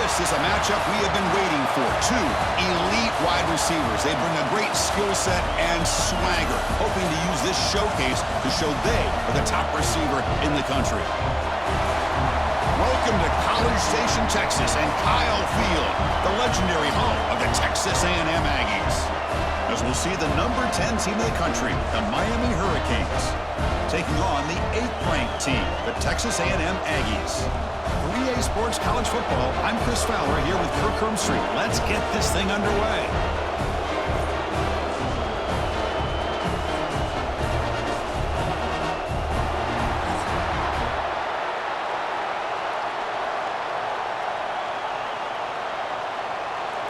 This is a matchup we have been waiting for. Two elite wide receivers. They bring a great skill set and swagger, hoping to use this showcase to show they are the top receiver in the country. Welcome to College Station, Texas, and Kyle Field, the legendary home of the Texas A&M Aggies. As we'll see the number 10 team in the country, the Miami Hurricanes, taking on the 8th-ranked team, the Texas A&M Aggies. For EA Sports College Football, I'm Chris Fowler here with Kirk Hermstreet. Let's get this thing underway.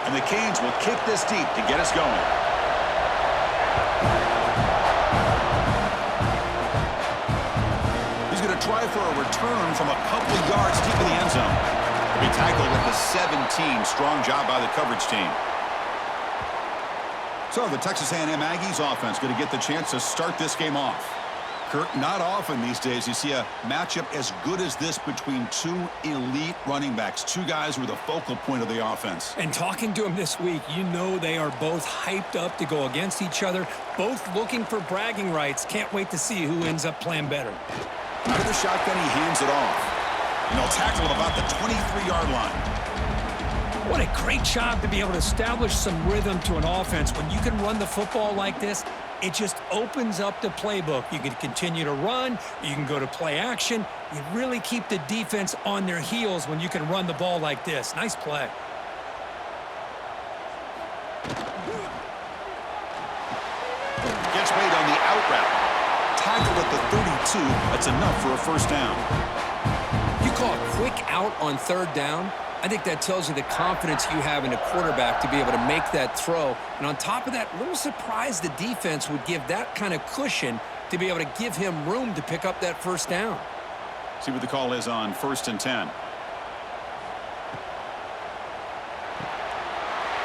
And the Canes will kick this deep to get us going. He's going to try for a return from a couple of yards deep in the end zone. He'll be tackled at the 17. Strong job by the coverage team. So the Texas A&M Aggies offense going to get the chance to start this game off. Kirk, not often these days you see a matchup as good as this between two elite running backs, two guys who are the focal point of the offense. And talking to them this week, you know they are both hyped up to go against each other, both looking for bragging rights. Can't wait to see who ends up playing better. Out of the shotgun, he hands it off. And they'll tackle him about the 23-yard line. What a great job to be able to establish some rhythm to an offense. When you can run the football like this, it just opens up the playbook. You can continue to run. You can go to play action. You really keep the defense on their heels when you can run the ball like this. Nice play. Gets made on the out route. Tackled at the 32. That's enough for a first down. You call a quick out on third down. I think that tells you the confidence you have in a quarterback to be able to make that throw. And on top of that, a little surprised the defense would give that kind of cushion to be able to give him room to pick up that first down. See what the call is on 1st and 10.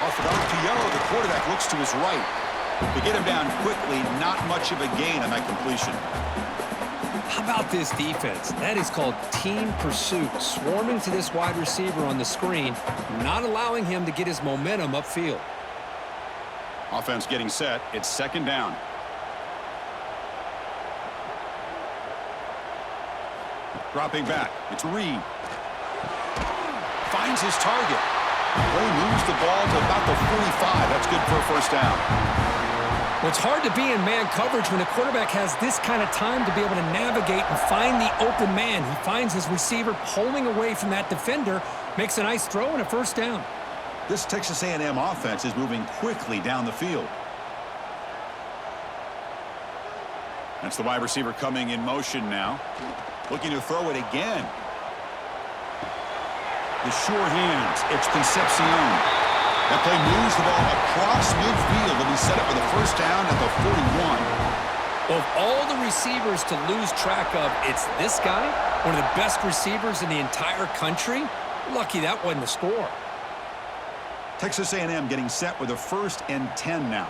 Off it off to Yellow. The quarterback looks to his right. To get him down quickly, not much of a gain on that completion. How about this defense? That is called team pursuit. Swarming to this wide receiver on the screen, not allowing him to get his momentum upfield. Offense getting set. It's 2nd down. Dropping back. It's Reed. Finds his target. Ray moves the ball to about the 45. That's good for a first down. Well, it's hard to be in man coverage when the quarterback has this kind of time to be able to navigate and find the open man. He finds his receiver pulling away from that defender, makes a nice throw and a first down. This Texas A&M offense is moving quickly down the field. That's the wide receiver coming in motion now. Looking to throw it again. The sure hands. It's Concepcion. That play moves the ball across midfield and he set up for the first down at the 41. Of all the receivers to lose track of, it's this guy, one of the best receivers in the entire country. Lucky that wasn't the score. Texas A&M getting set with a 1st and 10 now.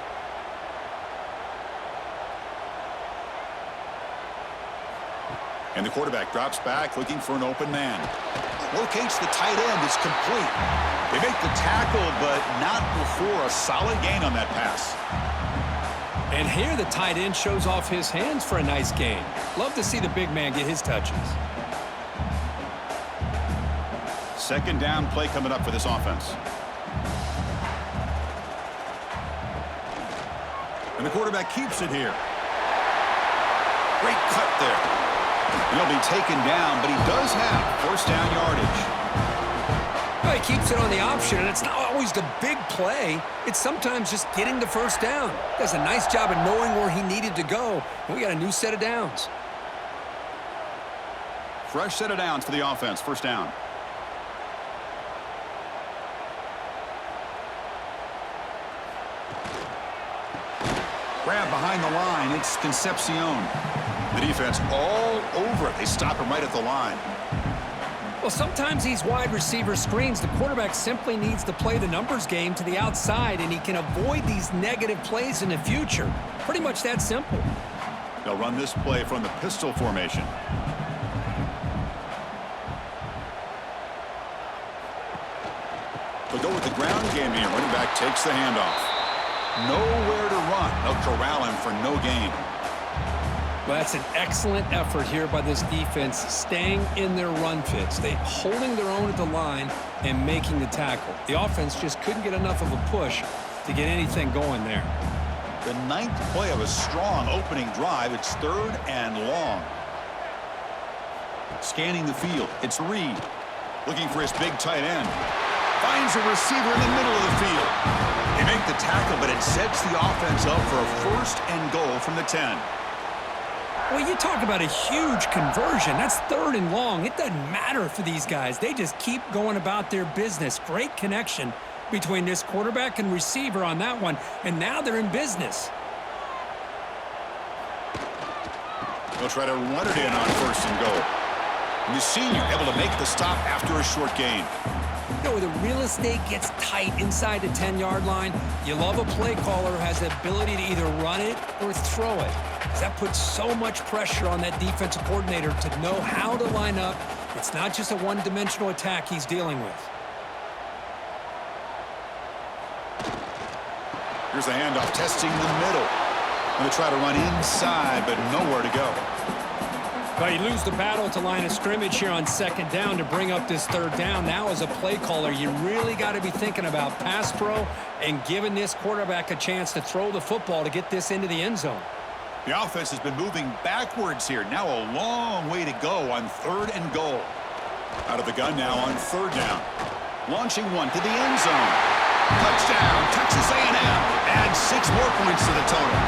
And the quarterback drops back looking for an open man. Locates the tight end. It's complete. They make the tackle, but not before a solid gain on that pass. And here the tight end shows off his hands for a nice gain. Love to see the big man get his touches. 2nd down play coming up for this offense. And the quarterback keeps it here. Great cut there. He'll be taken down, but he does have first down yardage. Well, he keeps it on the option, and it's not always the big play. It's sometimes just getting the first down. Does a nice job of knowing where he needed to go. And we got a new set of downs. Fresh set of downs for the offense. First down. Grab behind the line. It's Concepcion. The defense all over it. They stop him right at the line. Well, sometimes these wide receiver screens, the quarterback simply needs to play the numbers game to the outside, and he can avoid these negative plays in the future. Pretty much that simple. They'll run this play from the pistol formation. They'll go with the ground game here. Running back takes the handoff. Nowhere to run. They'll corral him for no gain. Well, that's an excellent effort here by this defense, staying in their run fits. They holding their own at the line and making the tackle. The offense just couldn't get enough of a push to get anything going there. The 9th play of a strong opening drive. It's 3rd and long. Scanning the field. It's Reed. Looking for his big tight end. Finds a receiver in the middle of the field. They make the tackle, but it sets the offense up for a 1st and goal from the 10. Well, you talk about a huge conversion. That's 3rd and long. It doesn't matter for these guys. They just keep going about their business. Great connection between this quarterback and receiver on that one, and now they're in business. They'll try to run it in on 1st and goal. And the senior able to make the stop after a short gain. You know, the real estate gets tight inside the 10-yard line. You love a play caller who has the ability to either run it or throw it. That puts so much pressure on that defensive coordinator to know how to line up. It's not just a one-dimensional attack he's dealing with. Here's the handoff, testing the middle. Going to try to run inside, but nowhere to go. Well, you lose the battle to line of scrimmage here on 2nd down to bring up this 3rd down. Now, as a play caller, you really got to be thinking about pass pro and giving this quarterback a chance to throw the football to get this into the end zone. The offense has been moving backwards here. Now a long way to go on 3rd and goal. Out of the gun now on 3rd down. Launching one to the end zone. Touchdown, Texas A&M. Adds 6 more points to the total.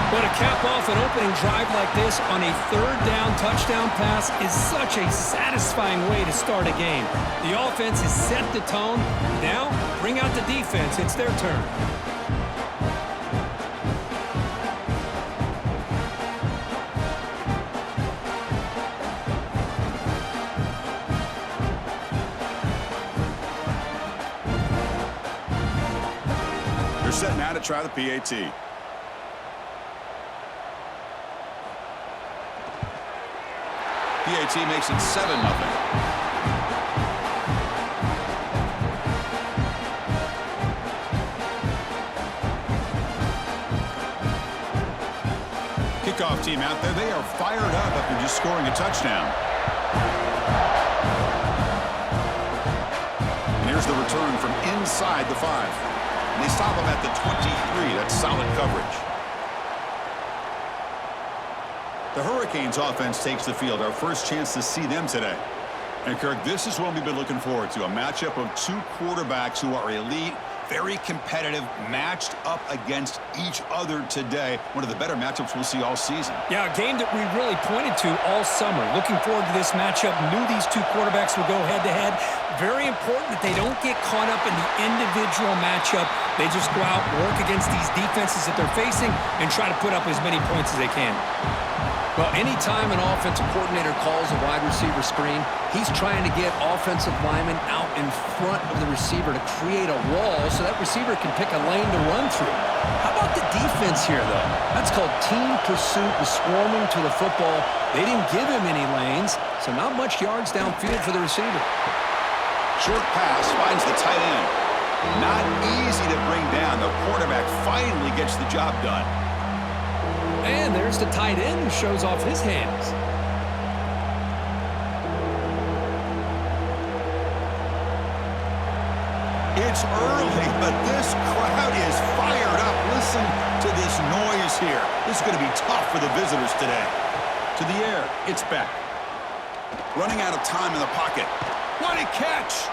But to cap off an opening drive like this on a 3rd down touchdown pass is such a satisfying way to start a game. The offense has set the tone. Now, bring out the defense. It's their turn. They're set now to try the PAT. PAT makes it 7-0. Kickoff team out there. They are fired up after just scoring a touchdown. And here's the return from inside the 5. And they stop him at the 23. That's solid coverage. The Hurricanes offense takes the field. Our first chance to see them today. And Kirk, this is what we've been looking forward to. A matchup of 2 quarterbacks who are elite, very competitive, matched up against each other today. One of the better matchups we'll see all season. Yeah, a game that we really pointed to all summer. Looking forward to this matchup. Knew these 2 quarterbacks would go head-to-head. Very important that they don't get caught up in the individual matchup. They just go out, work against these defenses that they're facing, and try to put up as many points as they can. Well, anytime an offensive coordinator calls a wide receiver screen, he's trying to get offensive linemen out in front of the receiver to create a wall so that receiver can pick a lane to run through. How about the defense here, though? That's called team pursuit and swarming to the football. They didn't give him any lanes, so not much yards downfield for the receiver. Short pass finds the tight end. Not easy to bring down. The quarterback finally gets the job done. And there's the tight end who shows off his hands. It's early, but this crowd is fired up. Listen to this noise here. This is going to be tough for the visitors today. To the air, it's Beck. Running out of time in the pocket. What a catch!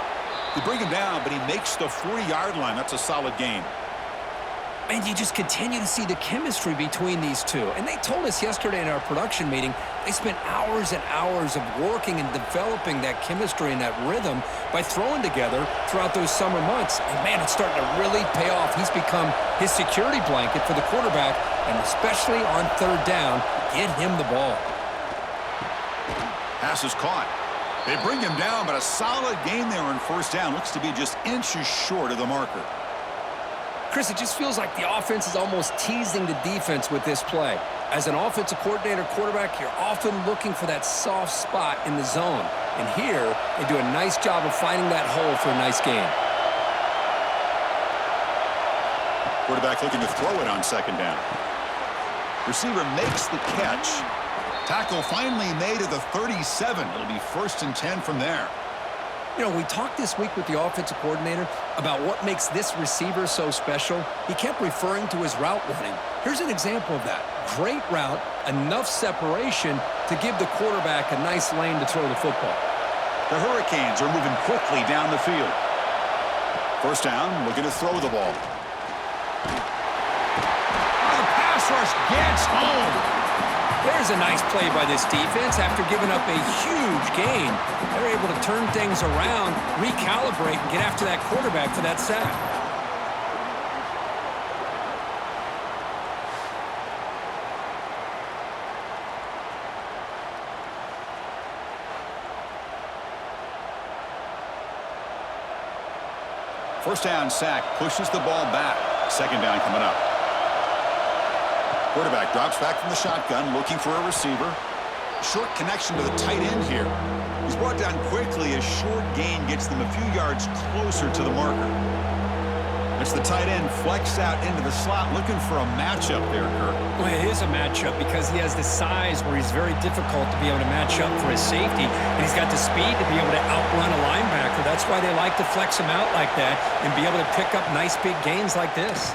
They bring him down, but he makes the 40-yard line. That's a solid game. And you just continue to see the chemistry between these 2. And they told us yesterday in our production meeting, they spent hours and hours of working and developing that chemistry and that rhythm by throwing together throughout those summer months. And, man, it's starting to really pay off. He's become his security blanket for the quarterback, and especially on 3rd down, get him the ball. Pass is caught. They bring him down, but a solid game there on 1st down. Looks to be just inches short of the marker. Chris, it just feels like the offense is almost teasing the defense with this play. As an offensive coordinator quarterback, you're often looking for that soft spot in the zone. And here, they do a nice job of finding that hole for a nice game. Quarterback looking to throw it on second down. Receiver makes the catch. Tackle finally made at the 37. It'll be 1st and 10 from there. You know, we talked this week with the offensive coordinator about what makes this receiver so special. He kept referring to his route running. Here's an example of that. Great route, enough separation to give the quarterback a nice lane to throw the football. The Hurricanes are moving quickly down the field. 1st down, looking to throw the ball. The pass rush gets home. There's a nice play by this defense after giving up a huge gain. They're able to turn things around, recalibrate, and get after that quarterback for that sack. First down sack pushes the ball back. 2nd down coming up. Quarterback drops back from the shotgun, looking for a receiver. Short connection to the tight end here. He's brought down quickly. A short gain gets them a few yards closer to the marker. It's the tight end flexed out into the slot, looking for a matchup there, Kirk. Well, it is a matchup because he has the size where he's very difficult to be able to match up for his safety, and he's got the speed to be able to outrun a linebacker. That's why they like to flex him out like that and be able to pick up nice big gains like this.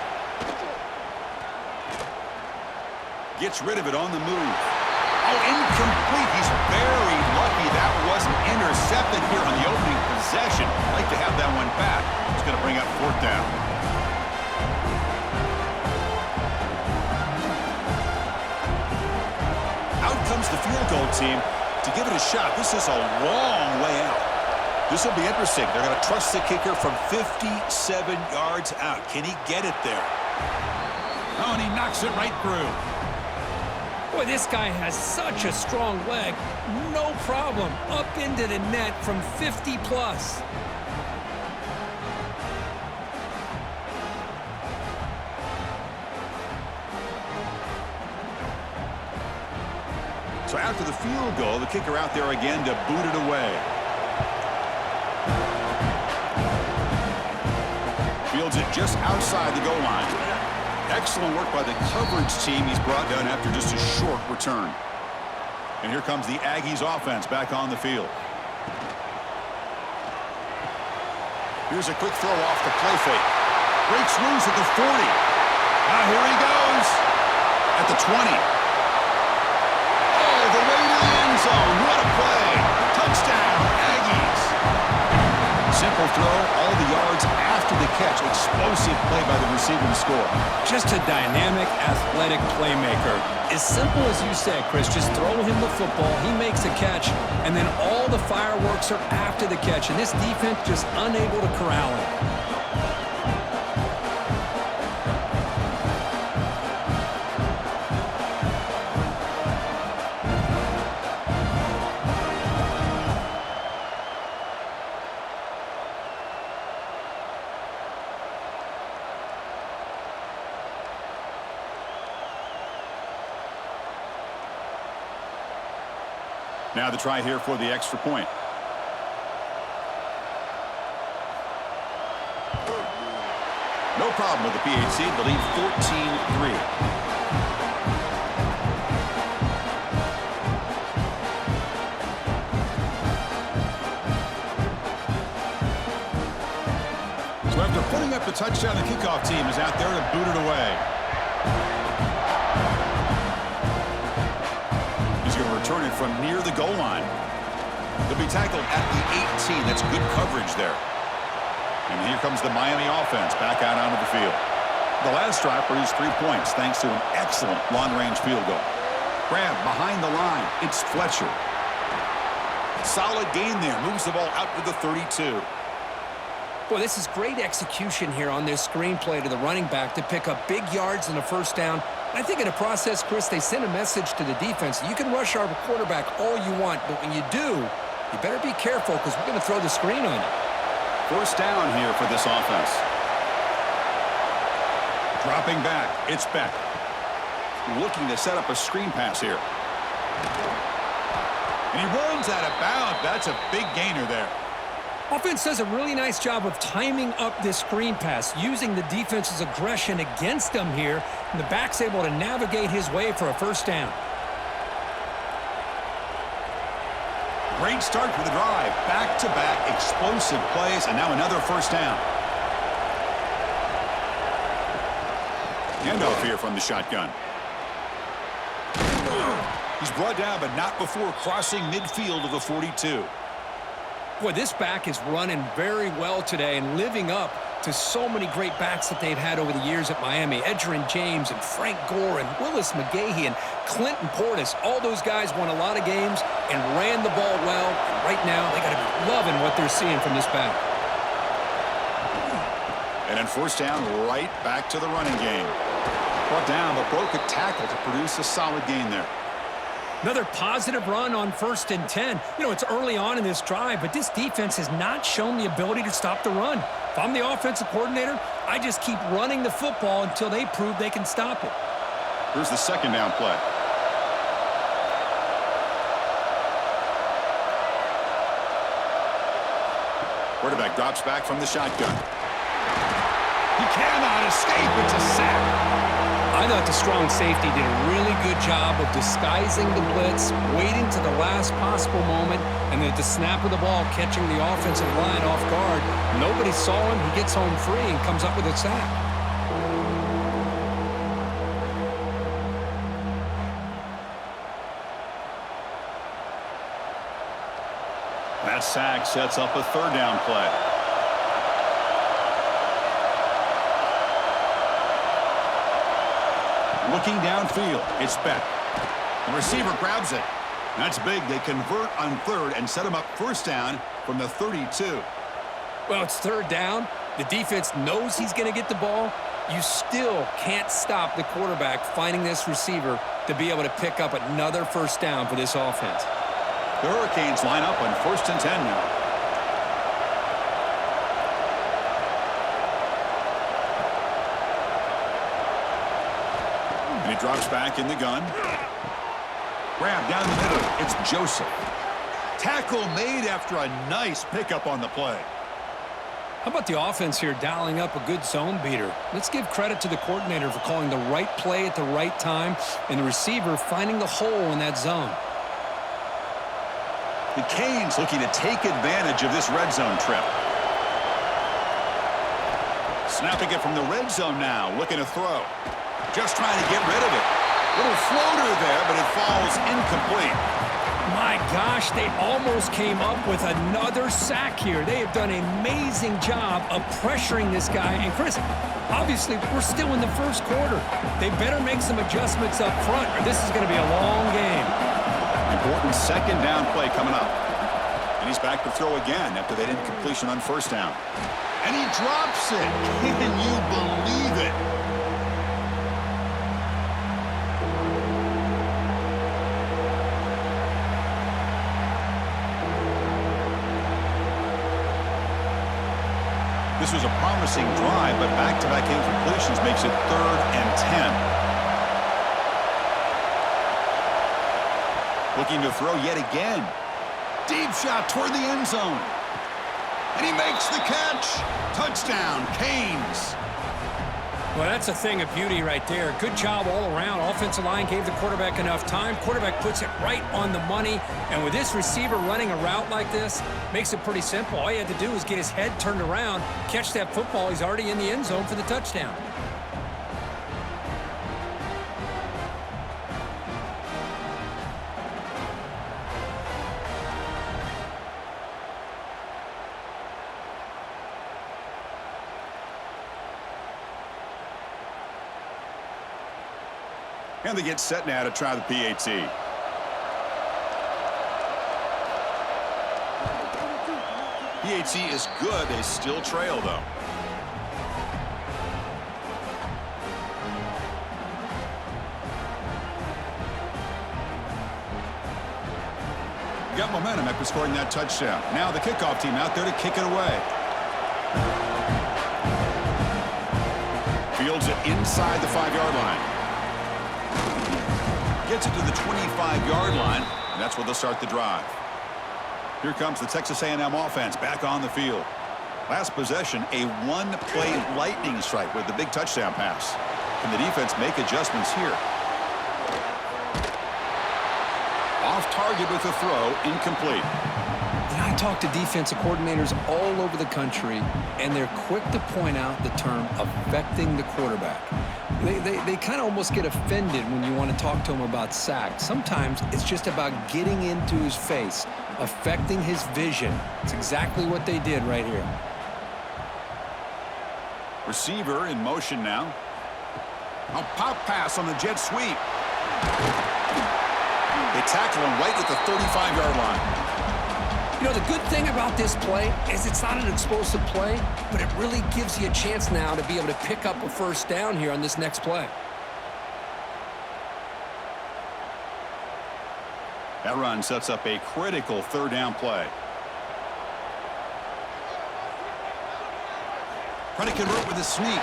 Gets rid of it on the move. Oh, incomplete. He's very lucky that wasn't intercepted here on the opening possession. Like to have that one back. He's going to bring up 4th down. Out comes the field goal team to give it a shot. This is a long way out. This will be interesting. They're going to trust the kicker from 57 yards out. Can he get it there? Oh, and he knocks it right through. Boy, this guy has such a strong leg. No problem. Up into the net from 50-plus. So after the field goal, the kicker out there again to boot it away. Fields it just outside the goal line. Excellent work by the coverage team. He's brought down after just a short return. And here comes the Aggies offense back on the field. Here's a quick throw off the play fake. Breaks loose at the 40. Now here he goes. At the 20. Oh, the way to the end zone. What a play. Touchdown, Aggies. Simple throw, all the yards after the catch. Explosive play by the receiver to score. Just a dynamic, athletic playmaker. As simple as you said, Chris, just throw him the football, he makes a catch, and then all the fireworks are after the catch, and this defense just unable to corral him. Now the try here for the extra point. No problem with the PHC. The lead 14-3. So after putting up the touchdown, the kickoff team is out there to boot it away. Return it from near the goal line. They'll be tackled at the 18. That's good coverage there. And here comes the Miami offense back out onto the field. The last drive produced 3 points thanks to an excellent long-range field goal. Grab behind the line. It's Fletcher. Solid gain there. Moves the ball out to the 32. Boy, this is great execution here on this screenplay to the running back to pick up big yards in the first down. I think in the process, Chris, they send a message to the defense. You can rush our quarterback all you want, but when you do, you better be careful because we're going to throw the screen on you. First down here for this offense. Dropping back, it's Beck. Looking to set up a screen pass here. And he runs out of bounds. That's a big gainer there. Offense does a really nice job of timing up this screen pass, using the defense's aggression against them here, and the back's able to navigate his way for a first down. Great start for the drive. Back-to-back explosive plays, and now another first down. Handoff here from the shotgun. He's brought down, but not before crossing midfield of the 42. Boy, this back is running very well today and living up to so many great backs that they've had over the years at Miami. Edgerrin James and Frank Gore and Willis McGahee and Clinton Portis. All those guys won a lot of games and ran the ball well. And right now, they got to be loving what they're seeing from this back. And then first down, right back to the running game. Brought down, but broke a tackle to produce a solid gain there. Another positive run on 1st and 10. You know, it's early on in this drive, but this defense has not shown the ability to stop the run. If I'm the offensive coordinator, I just keep running the football until they prove they can stop it. Here's the second down play. Quarterback drops back from the shotgun. He cannot escape. It's a sack. I thought the strong safety did a really good job of disguising the blitz, waiting to the last possible moment, and then at the snap of the ball, catching the offensive line off guard. Nobody saw him. He gets home free and comes up with a sack. That sack sets up a third down play. Looking downfield, it's Beck. The receiver grabs it. That's big. They convert on third and set him up first down from the 32. Well, it's third down. The defense knows he's going to get the ball. You still can't stop the quarterback finding this receiver to be able to pick up another first down for this offense. The Hurricanes line up on 1st and 10 now. And he drops back in the gun. Grab down the middle. It's Joseph. Tackle made after a nice pickup on the play. How about the offense here dialing up a good zone beater? Let's give credit to the coordinator for calling the right play at the right time and the receiver finding the hole in that zone. The Canes looking to take advantage of this red zone trip. Snapping it from the red zone now, looking to throw. Just trying to get rid of it. Little floater there, but it falls incomplete. My gosh, they almost came up with another sack here. They have done an amazing job of pressuring this guy. And Chris, obviously, we're still in the first quarter. They better make some adjustments up front, or this is going to be a long game. Important second down play coming up. And he's back to throw again after they didn't completion on first down. And he drops it. Can you believe it? This was a promising drive, but back-to-back incompletions makes it 3rd and 10. Looking to throw yet again. Deep shot toward the end zone. And he makes the catch. Touchdown, Canes. Well, that's a thing of beauty right there. Good job all around. Offensive line gave the quarterback enough time. Quarterback puts it right on the money. And with this receiver running a route like this, makes it pretty simple. All you had to do was get his head turned around, catch that football. He's already in the end zone for the touchdown. And they get set now to try the PAT. PAT is good. They still trail, though. Got momentum after scoring that touchdown. Now the kickoff team out there to kick it away. Fields it inside the 5-yard line. Gets it to the 25-yard line, and that's where they'll start the drive. Here comes the Texas A&M offense back on the field. Last possession, a one-play lightning strike with the big touchdown pass. Can the defense make adjustments here? Off target with the throw, incomplete. I talk to defensive coordinators all over the country, and they're quick to point out the term affecting the quarterback. They kind of almost get offended when you want to talk to them about sacks. Sometimes it's just about getting into his face, affecting his vision. It's exactly what they did right here. Receiver in motion now. A pop pass on the jet sweep. They tackle him right at the 35-yard line. You know, the good thing about this play is it's not an explosive play, but it really gives you a chance now to be able to pick up a first down here on this next play. That run sets up a critical third down play. Trying to convert with a sneak.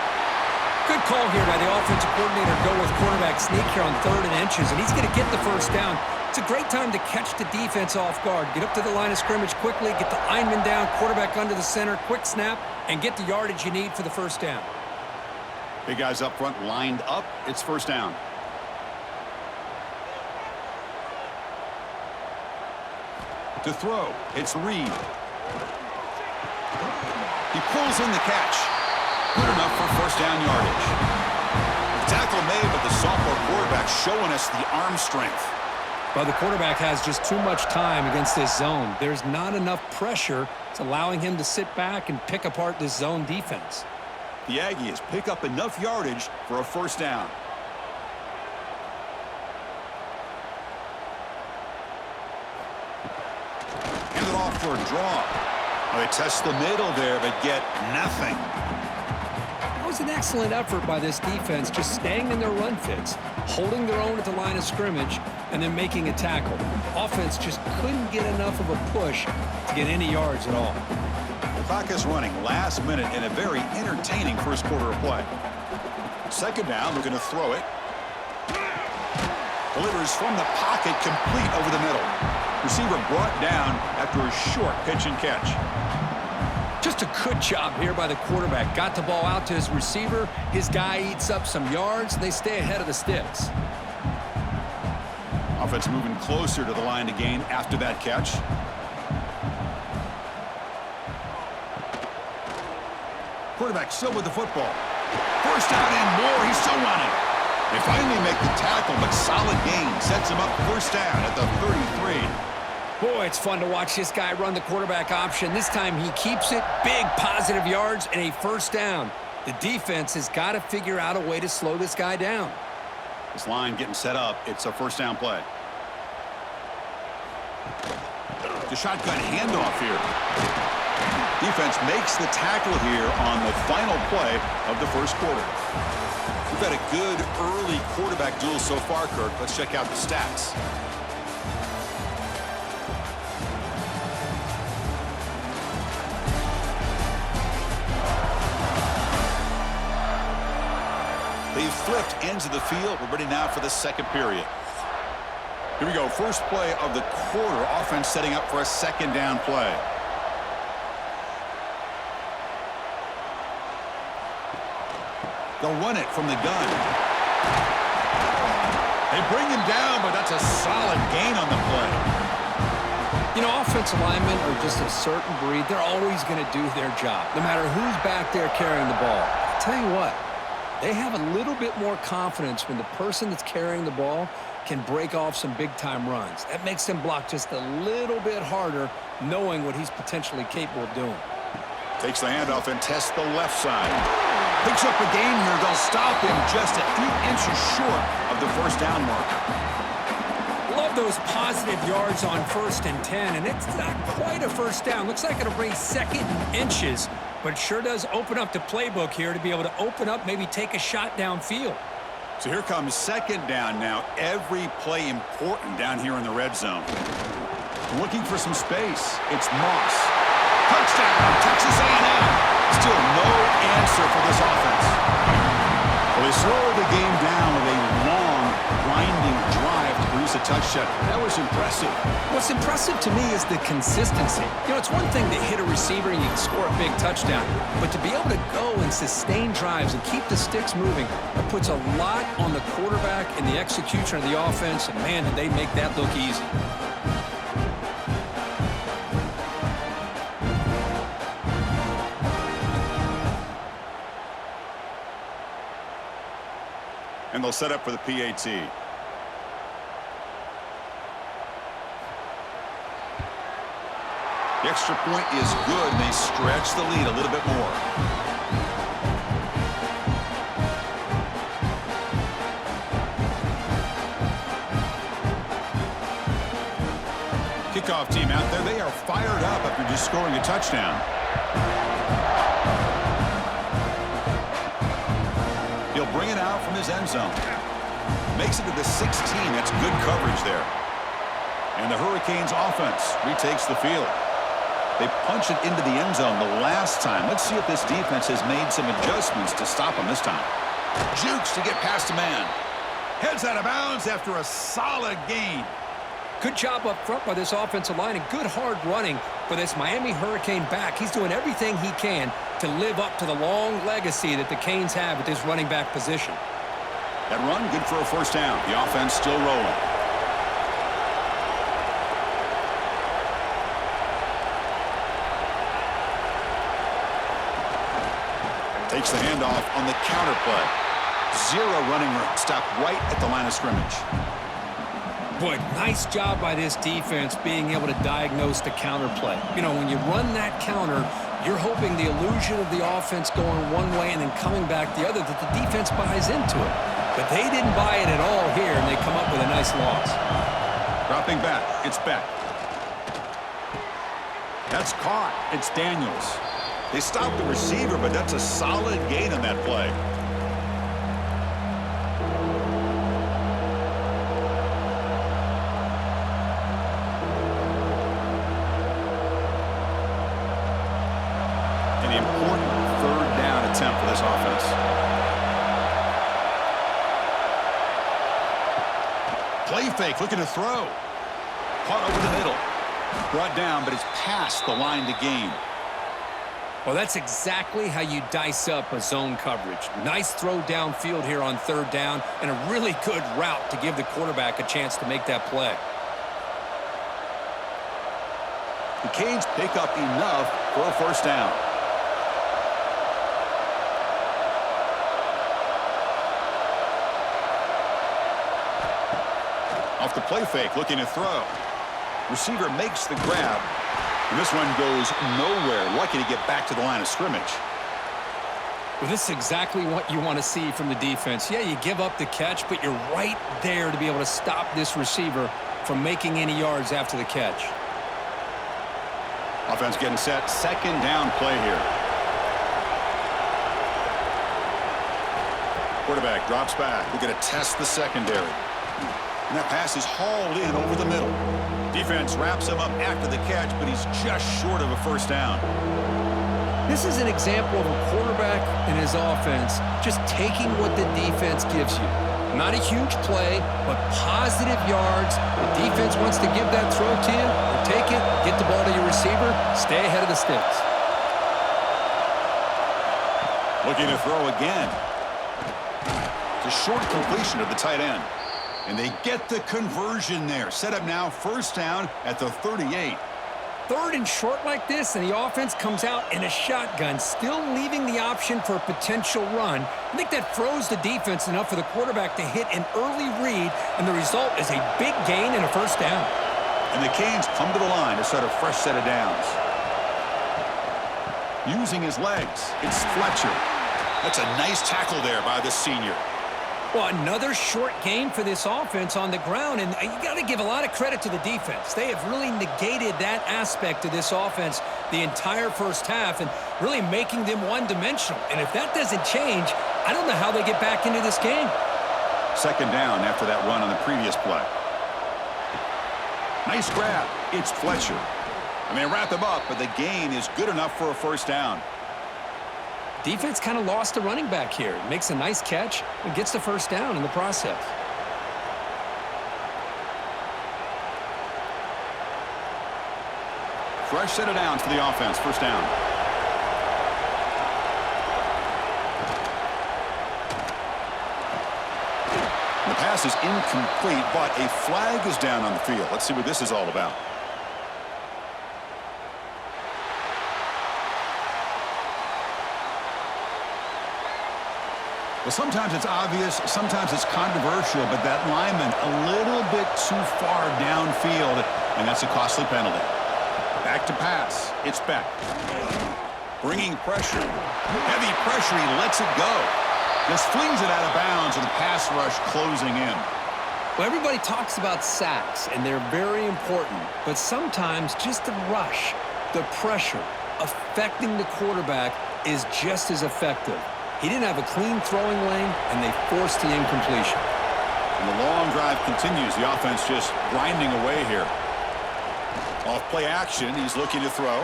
Good call here by the offensive coordinator. Go with quarterback sneak here on 3rd and inches, and he's going to get the first down. It's a great time to catch the defense off guard. Get up to the line of scrimmage quickly, get the lineman down, quarterback under the center, quick snap, and get the yardage you need for the first down. Big guys up front lined up. It's first down. To throw, it's Reed. He pulls in the catch. Good enough for first down yardage. The tackle made, but the sophomore quarterback showing us the arm strength. Well, the quarterback has just too much time against this zone. There's not enough pressure. It's allowing him to sit back and pick apart this zone defense. The Aggies pick up enough yardage for a first down. Hand it off for a draw. They test the middle there, but get nothing. That was an excellent effort by this defense, just staying in their run fits, holding their own at the line of scrimmage, and then making a tackle. Offense just couldn't get enough of a push to get any yards at all. The clock is running last minute in a very entertaining first quarter of play. Second down, they're going to throw it. Delivers from the pocket, complete over the middle. Receiver brought down after a short pitch and catch. Just a good job here by the quarterback. Got the ball out to his receiver. His guy eats up some yards, and they stay ahead of the sticks. Offense moving closer to the line to gain after that catch. Quarterback still with the football. First down and more. He's still running. They finally make the tackle, but solid gain sets him up first down at the 33. Boy, it's fun to watch this guy run the quarterback option. This time he keeps it. Big positive yards and a first down. The defense has got to figure out a way to slow this guy down. This line getting set up. It's a first down play. The shotgun handoff here. Defense makes the tackle here on the final play of the first quarter. We've had a good early quarterback duel so far, Kirk. Let's check out the stats. They've flipped ends of the field. We're ready now for the second period. Here we go. First play of the quarter. Offense setting up for a second down play. They'll run it from the gun. They bring him down, but that's a solid gain on the play. You know, offensive linemen are just a certain breed. They're always going to do their job, no matter who's back there carrying the ball. I'll tell you what, they have a little bit more confidence when the person that's carrying the ball can break off some big-time runs. That makes them block just a little bit harder, knowing what he's potentially capable of doing. Takes the handoff and tests the left side. Picks up a gain here. They'll stop him just a few inches short of the first down marker. Love those positive yards on 1st and 10, and it's not quite a first down. Looks like it'll bring 2nd and inches, but it sure does open up the playbook here to be able to open up, maybe take a shot downfield. So here comes second down now. Every play important down here in the red zone. Looking for some space. It's Moss. Touchdown, Texas A&M. Still no answer for this offense. Well, they slow the game down with a long, grinding drive to produce a touchdown. That was impressive. What's impressive to me is the consistency. You know, it's one thing to hit a receiver and you can score a big touchdown, but to be able to go and sustain drives and keep the sticks moving, it puts a lot on the quarterback and the execution of the offense, and man, did they make that look easy. And they'll set up for the PAT. The extra point is good, and they stretch the lead a little bit more. Kickoff team out there. They are fired up after just scoring a touchdown. He'll bring it out from his end zone. Makes it to the 16. That's good coverage there. And the Hurricanes offense retakes the field. They punch it into the end zone the last time. Let's see if this defense has made some adjustments to stop him this time. Jukes to get past a man. Heads out of bounds after a solid gain. Good job up front by this offensive line and good hard running for this Miami Hurricane back. He's doing everything he can to live up to the long legacy that the Canes have at this running back position. That run, good for a first down. The offense still rolling. Takes the handoff on the counter play. Zero running room. Stopped right at the line of scrimmage. Boy, nice job by this defense being able to diagnose the counter play. You know, when you run that counter, you're hoping the illusion of the offense going one way and then coming back the other, that the defense buys into it. But they didn't buy it at all here, and they come up with a nice loss. Dropping back. It's Beck. That's caught. It's Daniels. They stopped the receiver, but that's a solid gain on that play. An important third down attempt for this offense. Play fake, looking to throw. Caught over the middle. Brought down, but it's past the line to gain. Well, that's exactly how you dice up a zone coverage. Nice throw downfield here on third down, and a really good route to give the quarterback a chance to make that play. The Canes pick up enough for a first down. Off the play fake, looking to throw. Receiver makes the grab. And this one goes nowhere. Lucky to get back to the line of scrimmage. Well, this is exactly what you want to see from the defense. Yeah, you give up the catch, but you're right there to be able to stop this receiver from making any yards after the catch. Offense getting set. Second down play here. Quarterback drops back. We're going to test the secondary. And that pass is hauled in over the middle. Defense wraps him up after the catch, but he's just short of a first down. This is an example of a quarterback and his offense just taking what the defense gives you. Not a huge play, but positive yards. The defense wants to give that throw to you. You take it, get the ball to your receiver, stay ahead of the sticks. Looking to throw again. It's a short completion of the tight end. And they get the conversion there. Set up now, first down at the 38. Third and short like this, and the offense comes out in a shotgun, still leaving the option for a potential run. I think that froze the defense enough for the quarterback to hit an early read, and the result is a big gain and a first down. And the Canes come to the line to start a fresh set of downs. Using his legs, it's Fletcher. That's a nice tackle there by the senior. Well, another short game for this offense on the ground, and you got to give a lot of credit to the defense. They have really negated that aspect of this offense the entire first half and really making them one-dimensional. And if that doesn't change, I don't know how they get back into this game. Second down after that run on the previous play. Nice grab. It's Fletcher. I mean, wrap him up, but the gain is good enough for a first down. Defense kind of lost the running back here. Makes a nice catch and gets the first down in the process. Fresh set of downs for the offense. First down. The pass is incomplete, but a flag is down on the field. Let's see what this is all about. Well, sometimes it's obvious, sometimes it's controversial, but that lineman a little bit too far downfield, and that's a costly penalty. Back to pass. It's Beck. Bringing pressure. Heavy pressure. He lets it go. Just flings it out of bounds, and the pass rush closing in. Well, everybody talks about sacks, and they're very important. But sometimes just the rush, the pressure, affecting the quarterback is just as effective. He didn't have a clean throwing lane, and they forced the incompletion. And the long drive continues. The offense just grinding away here. Off play action, he's looking to throw.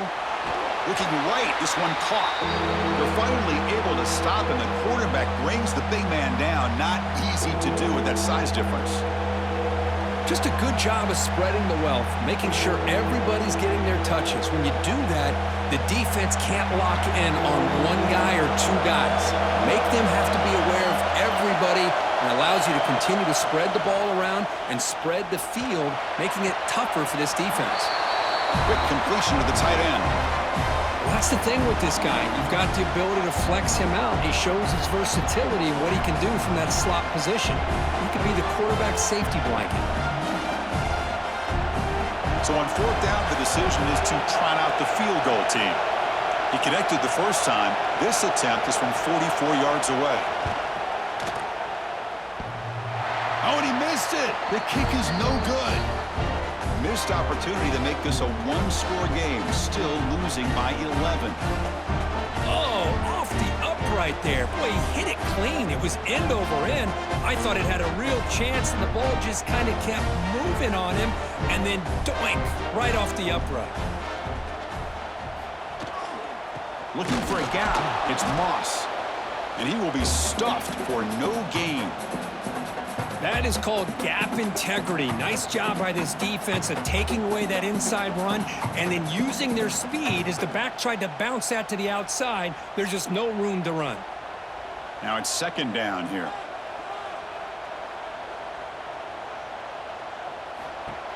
Looking right, this one caught. They're finally able to stop, and the quarterback brings the big man down. Not easy to do with that size difference. Just a good job of spreading the wealth, making sure everybody's getting their touches. When you do that, the defense can't lock in on one guy or two guys. Make them have to be aware of everybody, and allows you to continue to spread the ball around and spread the field, making it tougher for this defense. Quick completion to the tight end. Well, that's the thing with this guy. You've got the ability to flex him out. He shows his versatility and what he can do from that slot position. He could be the quarterback safety blanket. So on fourth down, the decision is to trot out the field goal team. He connected the first time. This attempt is from 44 yards away. Oh, and he missed it. The kick is no good. Missed opportunity to make this a one-score game, still losing by 11. Oh, off the upright there. Boy, he hit it clean. It was end over end. I thought it had a real chance, and the ball just kind of kept moving on him, and then doink, right off the upright. Looking for a gap. It's Moss. And he will be stuffed for no gain. That is called gap integrity. Nice job by this defense of taking away that inside run and then using their speed as the back tried to bounce that to the outside. There's just no room to run. Now it's second down here.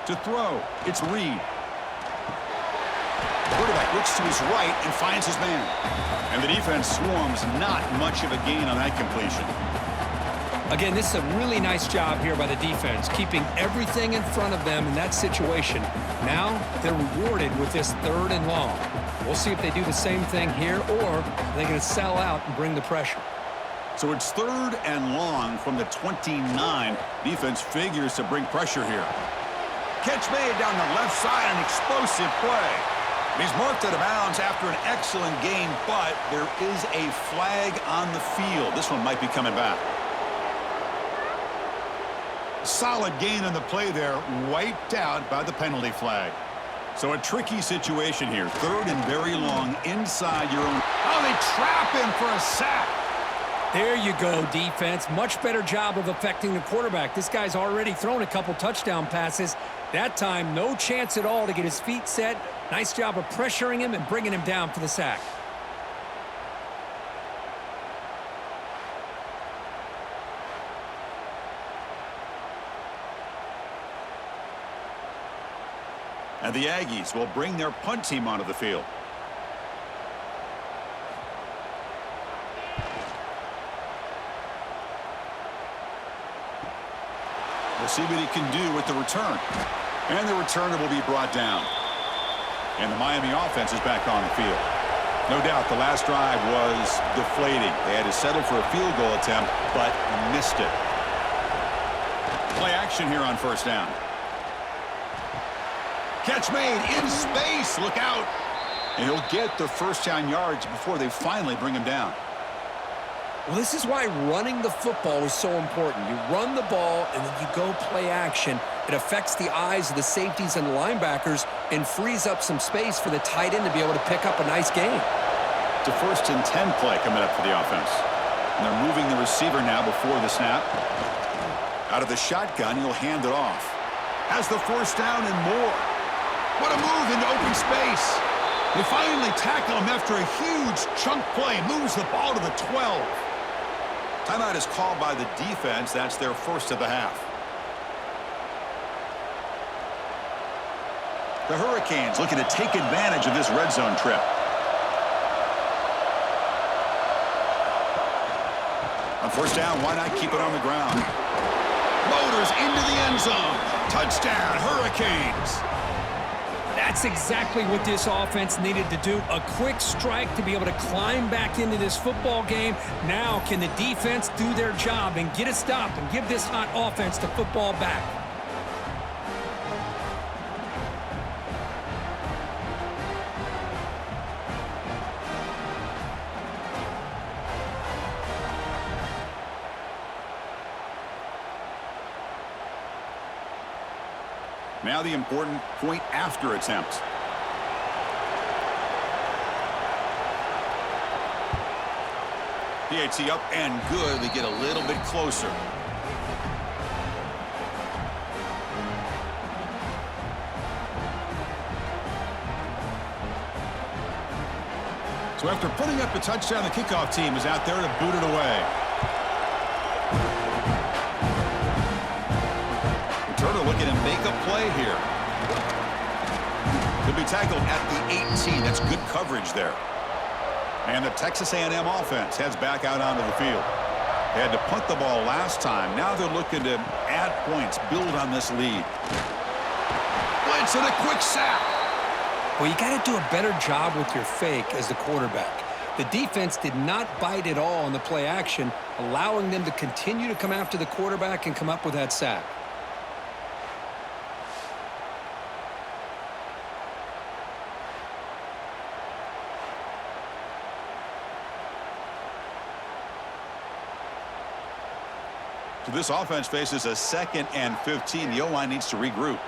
To throw, it's Reed. Quarterback looks to his right and finds his man. And the defense swarms, not much of a gain on that completion. Again, this is a really nice job here by the defense, keeping everything in front of them in that situation. Now they're rewarded with this third and long. We'll see if they do the same thing here, or are they going to sell out and bring the pressure. So it's third and long from the 29. Defense figures to bring pressure here. Catch made down the left side, an explosive play. He's marked out of bounds after an excellent game, but there is a flag on the field. This one might be coming back. Solid gain on the play there, wiped out by the penalty flag. So a tricky situation here. Third and very long inside your own. Oh, they trap him for a sack. There you go, defense. Much better job of affecting the quarterback. This guy's already thrown a couple touchdown passes. That time, no chance at all to get his feet set. Nice job of pressuring him and bringing him down for the sack. And the Aggies will bring their punt team onto the field. We'll see what he can do with the return. And the returner will be brought down. And the Miami offense is back on the field. No doubt the last drive was deflating. They had to settle for a field goal attempt, but missed it. Play action here on first down. Catch made in space. Look out. And he'll get the first down yards before they finally bring him down. Well, this is why running the football is so important. You run the ball, and then you go play action. It affects the eyes of the safeties and the linebackers and frees up some space for the tight end to be able to pick up a nice gain. It's a 1st and 10 play coming up for the offense. And they're moving the receiver now before the snap. Out of the shotgun, he'll hand it off. Has the first down and more. What a move into open space. They finally tackle him after a huge chunk play. Moves the ball to the 12. Timeout is called by the defense. That's their first of the half. The Hurricanes looking to take advantage of this red zone trip. On first down, why not keep it on the ground? Motors into the end zone. Touchdown, Hurricanes. That's exactly what this offense needed to do. A quick strike to be able to climb back into this football game. Now can the defense do their job and get a stop and give this hot offense the football back? Now the important point after attempt. PAT up and good. They get a little bit closer. So after putting up the touchdown, the kickoff team is out there to boot it away. Returner looking to make a play here. Could be tackled at the 18. That's good coverage there. And the Texas A&M offense heads back out onto the field. They had to punt the ball last time. Now they're looking to add points, build on this lead. Blitz and a quick sack. Well, you got to do a better job with your fake as the quarterback. The defense did not bite at all on the play action, allowing them to continue to come after the quarterback and come up with that sack. So this offense faces a 2nd and 15. The O-line needs to regroup.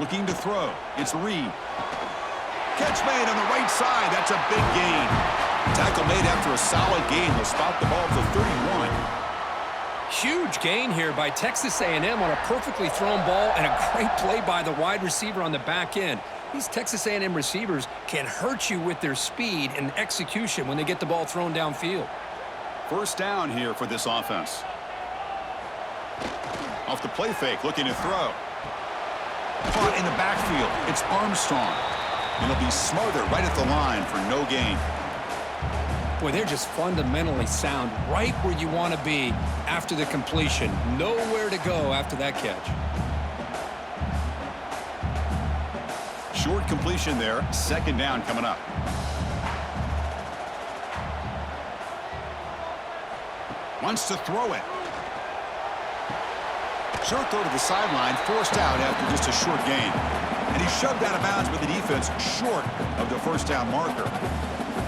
Looking to throw. It's Reed. Catch made on the right side. That's a big gain. Tackle made after a solid gain. They'll spot the ball at the 31. Huge gain here by Texas A&M on a perfectly thrown ball and a great play by the wide receiver on the back end. These Texas A&M receivers can hurt you with their speed and execution when they get the ball thrown downfield. First down here for this offense. Off the play fake, looking to throw. Caught in the backfield. It's Armstrong. And he'll be smothered right at the line for no gain. Boy, they're just fundamentally sound right where you want to be after the completion. Nowhere to go after that catch. Short completion there. 2nd down coming up. Wants to throw it. Short throw to the sideline, forced out after just a short gain. And he shoved out of bounds with the defense short of the first down marker.